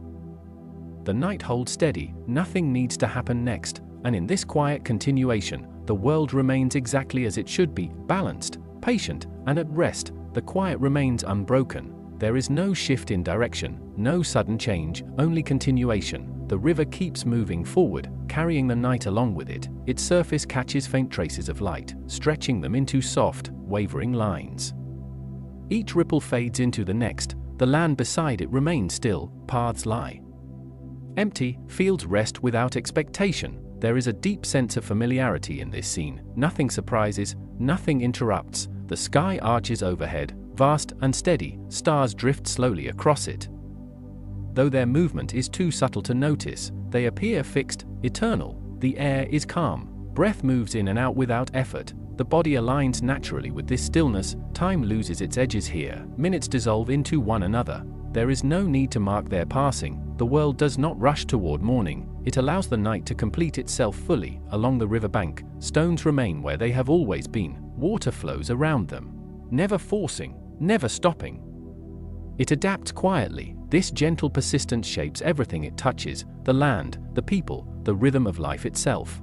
The night holds steady. Nothing needs to happen next. And in this quiet continuation, the world remains exactly as it should be, balanced, patient, and at rest. The quiet remains unbroken. There is no shift in direction, no sudden change, only continuation. The river keeps moving forward, carrying the night along with it. Its surface catches faint traces of light, stretching them into soft, wavering lines. Each ripple fades into the next. The land beside it remains still. Paths lie empty, fields rest without expectation. There is a deep sense of familiarity in this scene. Nothing surprises, nothing interrupts. The sky arches overhead, vast and steady. Stars drift slowly across it. Though their movement is too subtle to notice, they appear fixed, eternal. The air is calm. Breath moves in and out without effort. The body aligns naturally with this stillness. Time loses its edges here. Minutes dissolve into one another. There is no need to mark their passing. The world does not rush toward morning. It allows the night to complete itself fully. Along the riverbank, stones remain where they have always been. Water flows around them, never forcing, never stopping. It adapts quietly. This gentle persistence shapes everything it touches, the land, the people, the rhythm of life itself.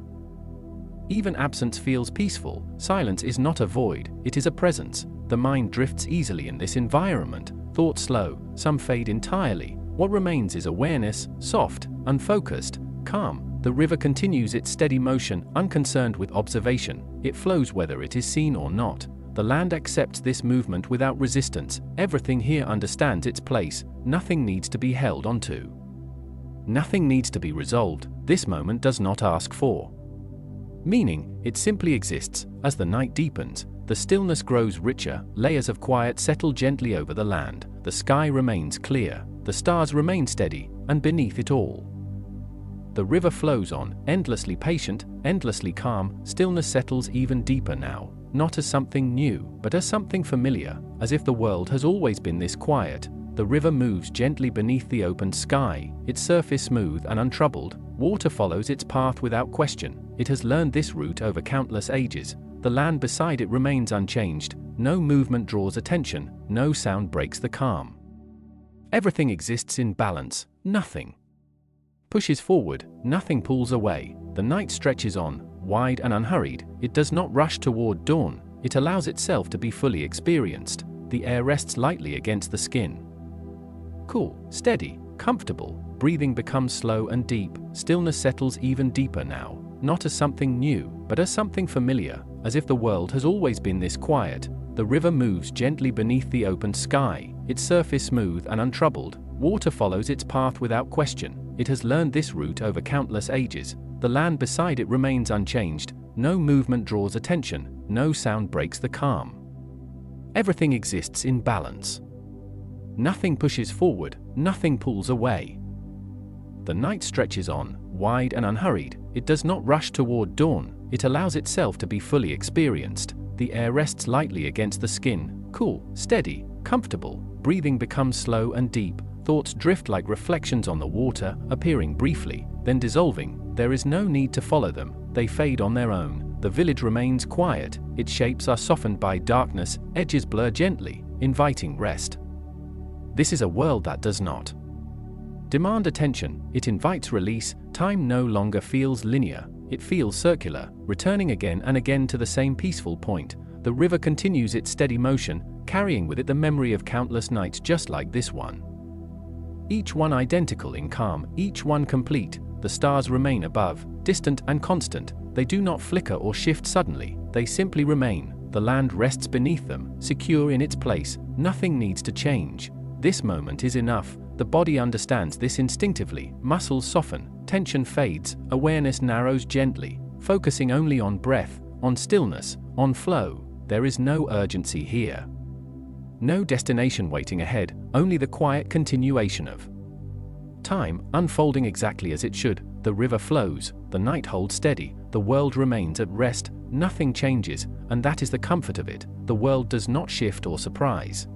Even absence feels peaceful. Silence is not a void, it is a presence. The mind drifts easily in this environment. Thoughts slow, some fade entirely. What remains is awareness, soft, unfocused, calm. The river continues its steady motion, unconcerned with observation. It flows whether it is seen or not. The land accepts this movement without resistance. Everything here understands its place. Nothing needs to be held onto. Nothing needs to be resolved. This moment does not ask for meaning, it simply exists. As the night deepens, the stillness grows richer. Layers of quiet settle gently over the land. The sky remains clear. The stars remain steady, and beneath it all, the river flows on, endlessly patient, endlessly calm. Stillness settles even deeper now, not as something new, but as something familiar, as if the world has always been this quiet. The river moves gently beneath the open sky, its surface smooth and untroubled. Water follows its path without question. It has learned this route over countless ages. The land beside it remains unchanged. No movement draws attention, no sound breaks the calm. Everything exists in balance. Nothing pushes forward, nothing pulls away. The night stretches on, wide and unhurried. It does not rush toward dawn. It allows itself to be fully experienced. The air rests lightly against the skin. Cool, steady, comfortable. breathing becomes slow and deep, stillness settles even deeper now, not as something new, but as something familiar, as if the world has always been this quiet. The river moves gently beneath the open sky, its surface smooth and untroubled. Water follows its path without question. It has learned this route over countless ages. The land beside it remains unchanged. No movement draws attention, no sound breaks the calm. Everything exists in balance. Nothing pushes forward, nothing pulls away. The night stretches on, wide and unhurried. It does not rush toward dawn, it allows itself to be fully experienced. The air rests lightly against the skin, cool, steady, comfortable. Breathing becomes slow and deep. Thoughts drift like reflections on the water, appearing briefly, then dissolving. There is no need to follow them, they fade on their own. The village remains quiet, its shapes are softened by darkness, edges blur gently, inviting rest. This is a world that does not demand attention, it invites release. Time no longer feels linear, it feels circular, returning again and again to the same peaceful point. The river continues its steady motion, carrying with it the memory of countless nights just like this one. Each one identical in calm, each one complete. The stars remain above, distant and constant. They do not flicker or shift suddenly, they simply remain. The land rests beneath them, secure in its place. Nothing needs to change. This moment is enough. The body understands this instinctively. Muscles soften, tension fades, awareness narrows gently, focusing only on breath, on stillness, on flow. There is no urgency here. No destination waiting ahead, only the quiet continuation of time, unfolding exactly as it should. The river flows, the night holds steady, the world remains at rest, nothing changes, and that is the comfort of it. The world does not shift or surprise.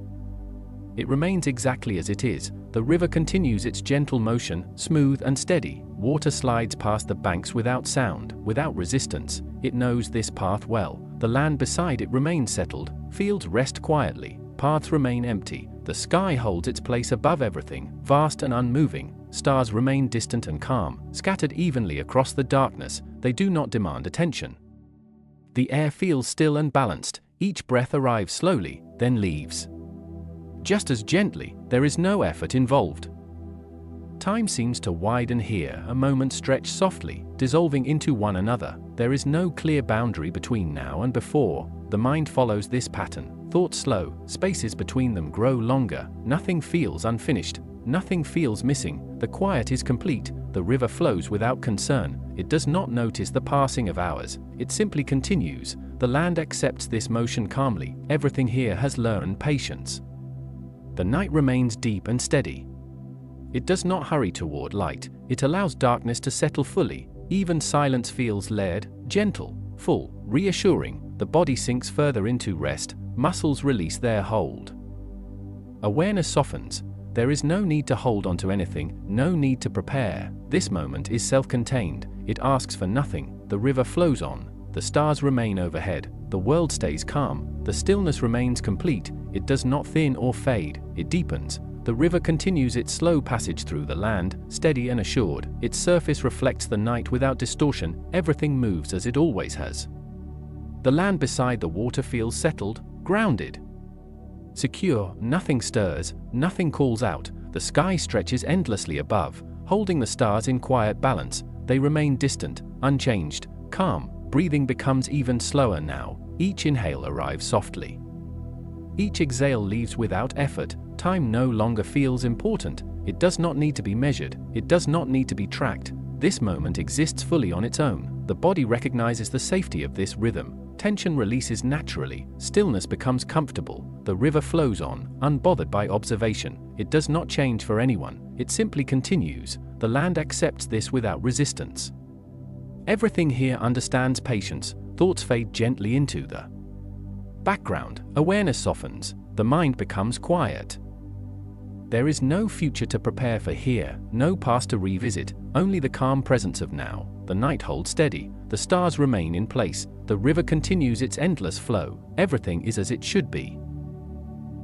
It remains exactly as it is. The river continues its gentle motion, smooth and steady. Water slides past the banks without sound, without resistance. It knows this path well. The land beside it remains settled, fields rest quietly, paths remain empty. The sky holds its place above everything, vast and unmoving. Stars remain distant and calm, scattered evenly across the darkness. They do not demand attention. The air feels still and balanced. Each breath arrives slowly, then leaves just as gently. There is no effort involved. Time seems to widen here, a moment stretch softly, dissolving into one another. There is no clear boundary between now and before. The mind follows this pattern. Thoughts slow, spaces between them grow longer. Nothing feels unfinished, nothing feels missing. The quiet is complete. The river flows without concern. It does not notice the passing of hours. It simply continues. The land accepts this motion calmly. Everything here has learned patience. The night remains deep and steady. It does not hurry toward light. It allows darkness to settle fully. Even silence feels layered, gentle, full, reassuring. The body sinks further into rest. Muscles release their hold. Awareness softens. There is no need to hold onto anything, no need to prepare. This moment is self-contained. It asks for nothing. The river flows on. The stars remain overhead. The world stays calm. The stillness remains complete. It does not thin or fade. It deepens. The river continues its slow passage through the land, steady and assured. Its surface reflects the night without distortion. Everything moves as it always has. The land beside the water feels settled, grounded, secure. Nothing stirs, nothing calls out. The sky stretches endlessly above, holding the stars in quiet balance. They remain distant, unchanged, calm. Breathing becomes even slower now. Each inhale arrives softly. Each exhale leaves without effort. Time no longer feels important. It does not need to be measured. It does not need to be tracked. This moment exists fully on its own. The body recognizes the safety of this rhythm. Tension releases naturally. Stillness becomes comfortable. The river flows on, unbothered by observation. It does not change for anyone. It simply continues. The land accepts this without resistance. Everything here understands patience. Thoughts fade gently into the background. Awareness softens. The mind becomes quiet. There is no future to prepare for here, no past to revisit, only the calm presence of now. The night holds steady. The stars remain in place. The river continues its endless flow. Everything is as it should be.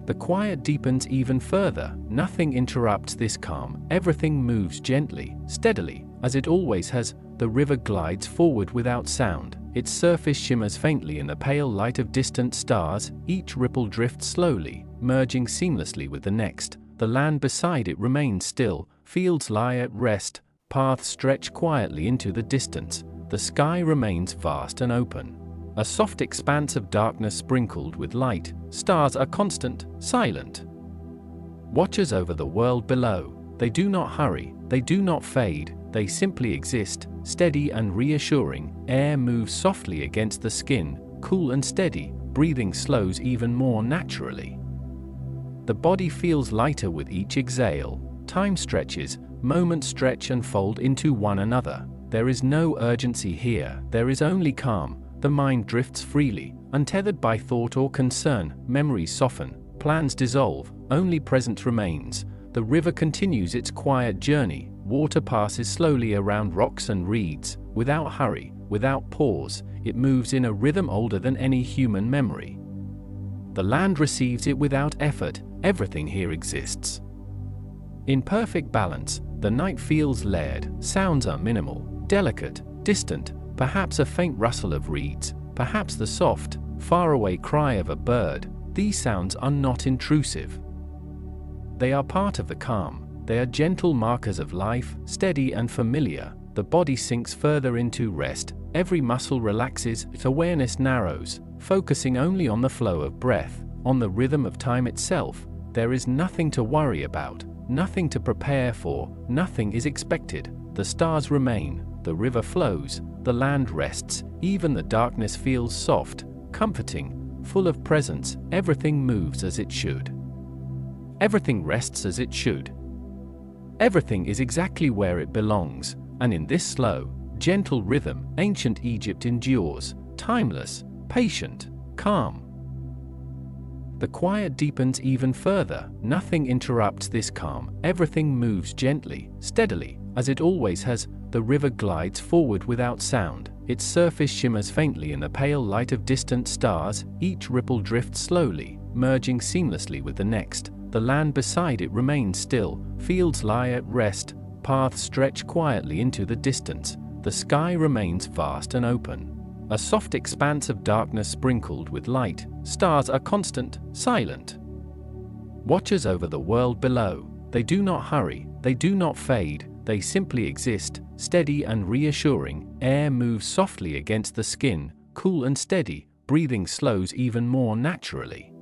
The quiet deepens even further. Nothing interrupts this calm. Everything moves gently, steadily, as it always has. The river glides forward without sound. Its surface shimmers faintly in the pale light of distant stars. Each ripple drifts slowly, merging seamlessly with the next. The land beside it remains still, fields lie at rest, paths stretch quietly into the distance, the sky remains vast and open. A soft expanse of darkness sprinkled with light, stars are constant, silent. Watchers over the world below, they do not hurry, they do not fade, they simply exist, steady and reassuring. Air moves softly against the skin, cool and steady, breathing slows even more naturally. The body feels lighter with each exhale, time stretches, moments stretch and fold into one another. There is no urgency here, there is only calm, the mind drifts freely, untethered by thought or concern, memories soften, plans dissolve, only present remains. The river continues its quiet journey, water passes slowly around rocks and reeds, without hurry, without pause, it moves in a rhythm older than any human memory. The land receives it without effort, everything here exists. In perfect balance, the night feels layered, sounds are minimal, delicate, distant, perhaps a faint rustle of reeds, perhaps the soft, faraway cry of a bird. These sounds are not intrusive. They are part of the calm, they are gentle markers of life, steady and familiar. The body sinks further into rest, every muscle relaxes, its awareness narrows, focusing only on the flow of breath, on the rhythm of time itself. There is nothing to worry about, nothing to prepare for, nothing is expected. The stars remain, the river flows, the land rests, even the darkness feels soft, comforting, full of presence. Everything moves as it should. Everything rests as it should. Everything is exactly where it belongs, and in this slow, gentle rhythm, ancient Egypt endures, timeless, patient, calm. The quiet deepens even further, nothing interrupts this calm, everything moves gently, steadily, as it always has. The river glides forward without sound, its surface shimmers faintly in the pale light of distant stars, each ripple drifts slowly, merging seamlessly with the next. The land beside it remains still, fields lie at rest, paths stretch quietly into the distance, the sky remains vast and open. A soft expanse of darkness sprinkled with light, stars are constant, silent. Watchers over the world below, they do not hurry, they do not fade, they simply exist, steady and reassuring. Air moves softly against the skin, cool and steady, breathing slows even more naturally.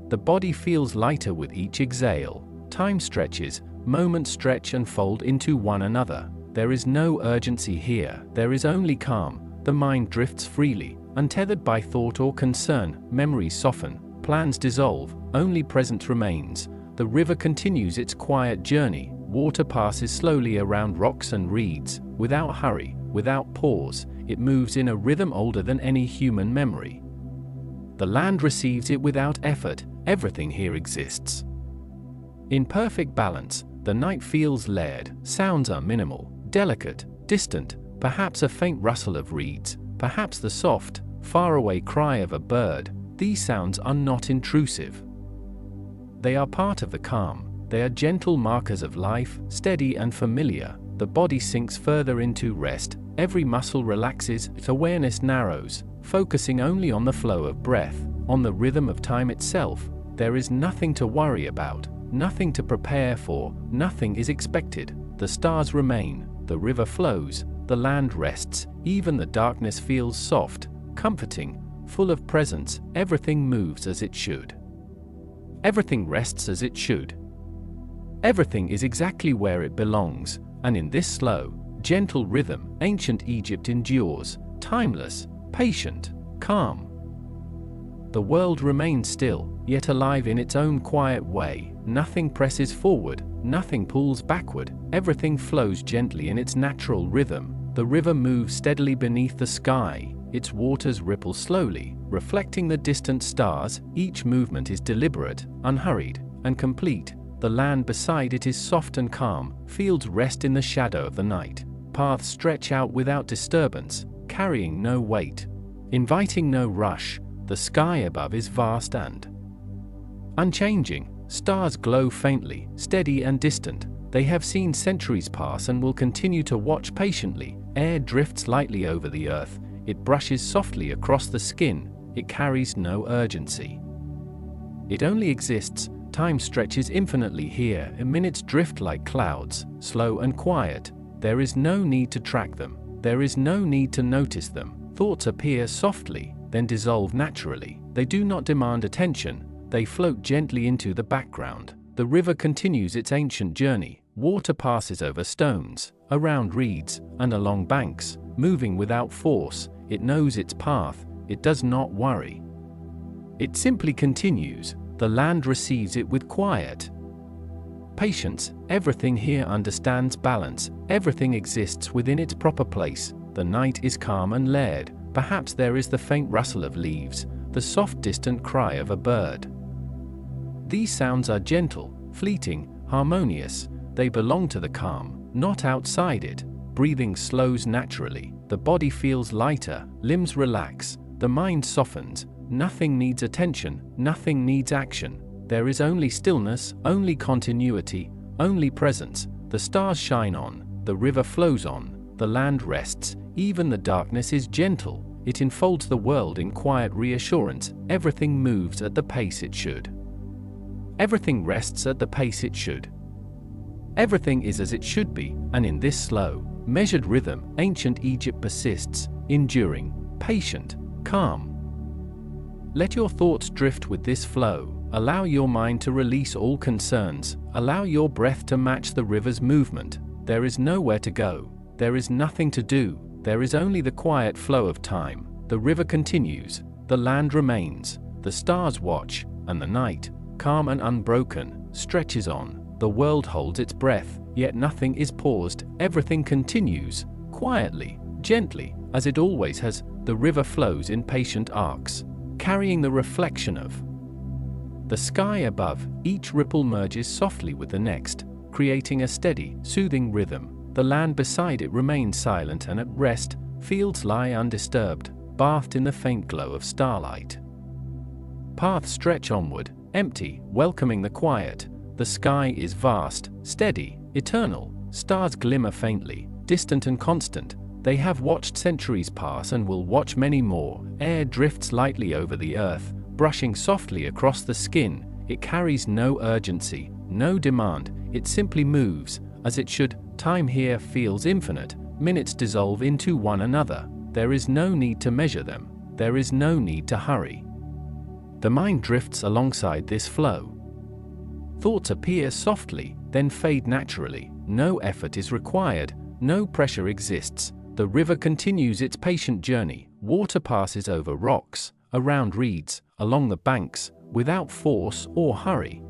The body feels lighter with each exhale, time stretches, moments stretch and fold into one another. There is no urgency here, there is only calm. The mind drifts freely, untethered by thought or concern, memories soften, plans dissolve, only present remains. The river continues its quiet journey, water passes slowly around rocks and reeds, without hurry, without pause, it moves in a rhythm older than any human memory. The land receives it without effort, everything here exists. In perfect balance, the night feels layered, sounds are minimal, delicate, distant, perhaps a faint rustle of reeds, perhaps the soft, faraway cry of a bird. These sounds are not intrusive. They are part of the calm, they are gentle markers of life, steady and familiar. The body sinks further into rest, every muscle relaxes, its awareness narrows, focusing only on the flow of breath, on the rhythm of time itself. There is nothing to worry about, nothing to prepare for, nothing is expected. The stars remain, the river flows, the land rests, even the darkness feels soft, comforting, full of presence. Everything moves as it should. Everything rests as it should. Everything is exactly where it belongs, and in this slow, gentle rhythm, ancient Egypt endures, timeless, patient, calm. The world remains still, yet alive in its own quiet way. Nothing presses forward, nothing pulls backward, everything flows gently in its natural rhythm. The river moves steadily beneath the sky, its waters ripple slowly, reflecting the distant stars. Each movement is deliberate, unhurried, and complete. The land beside it is soft and calm, fields rest in the shadow of the night, paths stretch out without disturbance, carrying no weight, inviting no rush. The sky above is vast and unchanging, stars glow faintly, steady and distant. They have seen centuries pass and will continue to watch patiently. Air drifts lightly over the earth, it brushes softly across the skin, it carries no urgency. It only exists, Time stretches infinitely here, and minutes drift like clouds, slow and quiet. There is no need to track them. There is no need to notice them. Thoughts appear softly, then dissolve naturally. They do not demand attention. They float gently into the background. The river continues its ancient journey. Water passes over stones, around reeds, and along banks, moving without force. It knows its path. It does not worry. It simply continues. The land receives it with quiet patience. Everything here understands balance. Everything exists within its proper place. The night is calm and layered. Perhaps there is the faint rustle of leaves, the soft distant cry of a bird. These sounds are gentle, fleeting, harmonious. They belong to the calm, not outside it. Breathing slows naturally. The body feels lighter, limbs relax, the mind softens. Nothing needs attention, nothing needs action. There is only stillness, only continuity, only presence. The stars shine on, the river flows on, the land rests. Even the darkness is gentle. It enfolds the world in quiet reassurance. Everything moves at the pace it should. Everything rests at the pace it should. Everything is as it should be, and in this slow, measured rhythm, ancient Egypt persists, enduring, patient, calm. Let your thoughts drift with this flow. Allow your mind to release all concerns. Allow your breath to match the river's movement. There is nowhere to go. There is nothing to do. There is only the quiet flow of time. The river continues. The land remains. The stars watch, and the night, calm and unbroken, stretches on. The world holds its breath, yet nothing is paused. Everything continues, quietly, gently, as it always has. The river flows in patient arcs, carrying the reflection of the sky above. Each ripple merges softly with the next, creating a steady, soothing rhythm. The land beside it remains silent and at rest. Fields lie undisturbed, bathed in the faint glow of starlight. Paths stretch onward, empty, welcoming the quiet. The sky is vast, steady, eternal. Stars glimmer faintly, distant and constant. They have watched centuries pass and will watch many more. Air drifts lightly over the earth, brushing softly across the skin. It carries no urgency, no demand. It simply moves, as it should. Time here feels infinite. Minutes dissolve into one another. There is no need to measure them. There is no need to hurry. The mind drifts alongside this flow. Thoughts appear softly, then fade naturally. No effort is required. No pressure exists. The river continues its patient journey. Water passes over rocks, around reeds, along the banks, without force or hurry.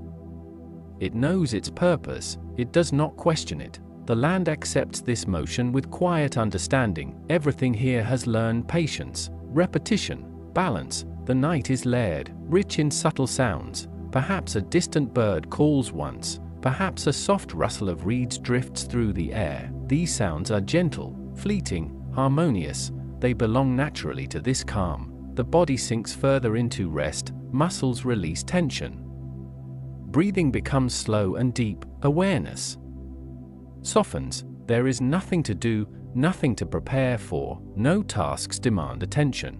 It knows its purpose. It does not question it. The land accepts this motion with quiet understanding. Everything here has learned patience, repetition, balance. The night is layered, rich in subtle sounds. Perhaps a distant bird calls once. Perhaps a soft rustle of reeds drifts through the air. These sounds are gentle, fleeting, harmonious. They belong naturally to this calm. The body sinks further into rest. Muscles release tension. Breathing becomes slow and deep. Awareness softens. There is nothing to do, nothing to prepare for. No tasks demand attention.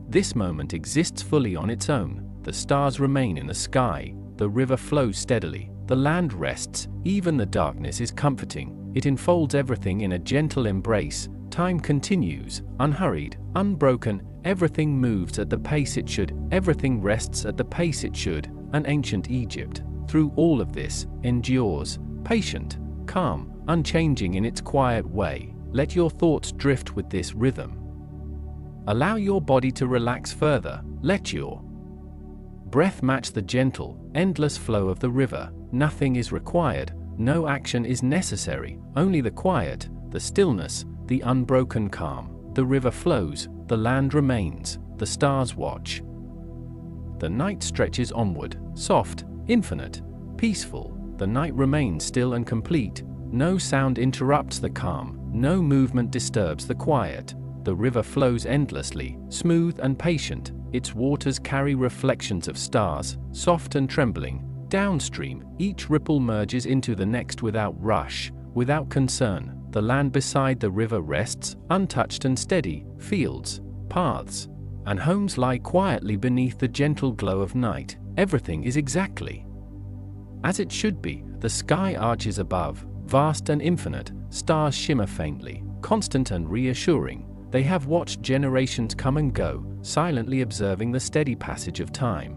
This moment exists fully on its own. The stars remain in the sky. The river flows steadily. The land rests. Even the darkness is comforting. It enfolds everything in a gentle embrace. Time continues, unhurried, unbroken. Everything moves at the pace it should. Everything rests at the pace it should. An ancient Egypt, through all of this, endures, patient, calm, unchanging in its quiet way. Let your thoughts drift with this rhythm. Allow your body to relax further. Let your breath match the gentle, endless flow of the river. Nothing is required. No action is necessary. Only the quiet, the stillness, the unbroken calm. The river flows. The land remains. The stars watch. The night stretches onward, soft, infinite, peaceful. The night remains still and complete. No sound interrupts the calm. No movement disturbs the quiet. The river flows endlessly, smooth and patient. Its waters carry reflections of stars, soft and trembling. Downstream, each ripple merges into the next without rush, without concern. The land beside the river rests, untouched and steady. Fields, paths, and homes lie quietly beneath the gentle glow of night. everything is exactly as it should be. The sky arches above, vast and infinite, stars shimmer faintly, constant and reassuring. They have watched generations come and go, silently observing the steady passage of time.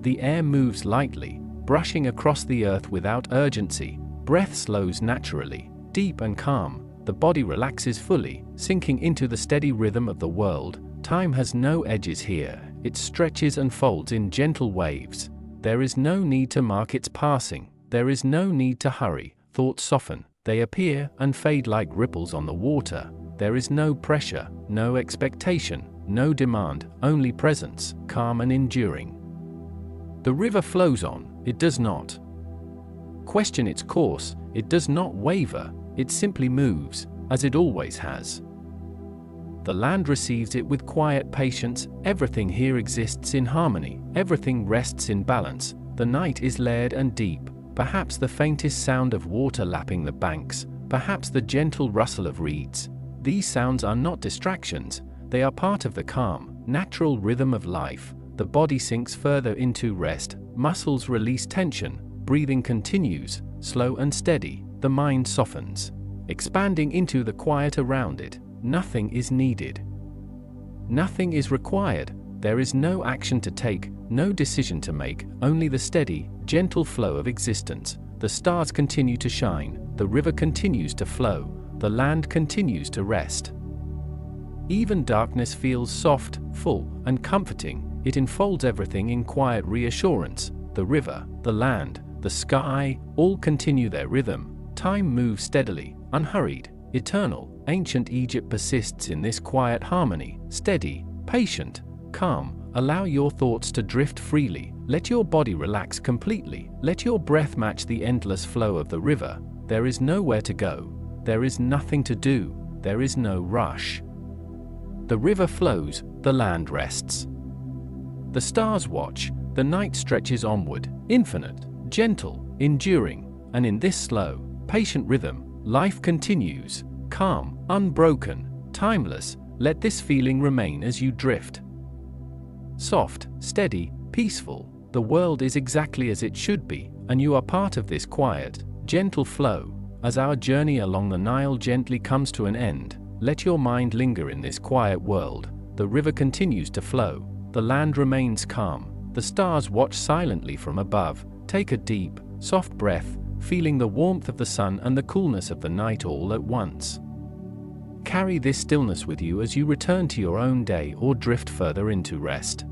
The air moves lightly, brushing across the earth without urgency. Breath slows naturally, deep and calm. The body relaxes fully, sinking into the steady rhythm of the world. Time has no edges here, it stretches and folds in gentle waves. There is no need to mark its passing, there is no need to hurry. Thoughts soften, they appear and fade like ripples on the water. There is no pressure, no expectation, no demand, only presence, calm and enduring. The river flows on, it does not question its course, it does not waver, it simply moves, as it always has. The land receives it with quiet patience. Everything here exists in harmony, everything rests in balance. The night is layered and deep, perhaps the faintest sound of water lapping the banks, perhaps the gentle rustle of reeds. These sounds are not distractions, they are part of the calm, natural rhythm of life. The body sinks further into rest, muscles release tension, breathing continues, slow and steady. The mind softens, expanding into the quiet around it. Nothing is needed. Nothing is required. There is no action to take, no decision to make, only the steady, gentle flow of existence. The stars continue to shine, the river continues to flow, the land continues to rest. Even darkness feels soft, full, and comforting. It enfolds everything in quiet reassurance. The river, the land, the sky, all continue their rhythm. Time moves steadily, unhurried, eternal. Ancient Egypt persists in this quiet harmony, steady, patient, calm. Allow your thoughts to drift freely. Let your body relax completely. Let your breath match the endless flow of the river. There is nowhere to go. There is nothing to do. There is no rush. The river flows, the land rests. The stars watch, the night stretches onward, infinite, gentle, enduring, and in this slow, patient rhythm, life continues, calm, unbroken, timeless. Let this feeling remain as you drift. Soft, steady, peaceful, the world is exactly as it should be, and you are part of this quiet, gentle flow. As our journey along the Nile gently comes to an end, let your mind linger in this quiet world. The river continues to flow, the land remains calm, the stars watch silently from above. Take a deep, soft breath, feeling the warmth of the sun and the coolness of the night all at once. Carry this stillness with you as you return to your own day or drift further into rest.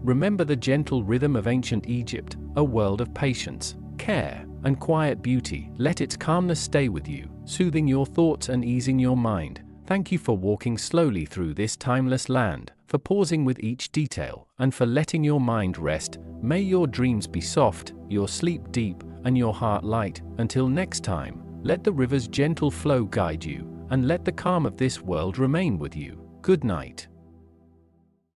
Remember the gentle rhythm of ancient Egypt, a world of patience, care, and quiet beauty. Let its calmness stay with you, soothing your thoughts and easing your mind. Thank you for walking slowly through this timeless land, for pausing with each detail, and for letting your mind rest. May your dreams be soft, your sleep deep, and your heart light. Until next time, let the river's gentle flow guide you, and let the calm of this world remain with you. Good night.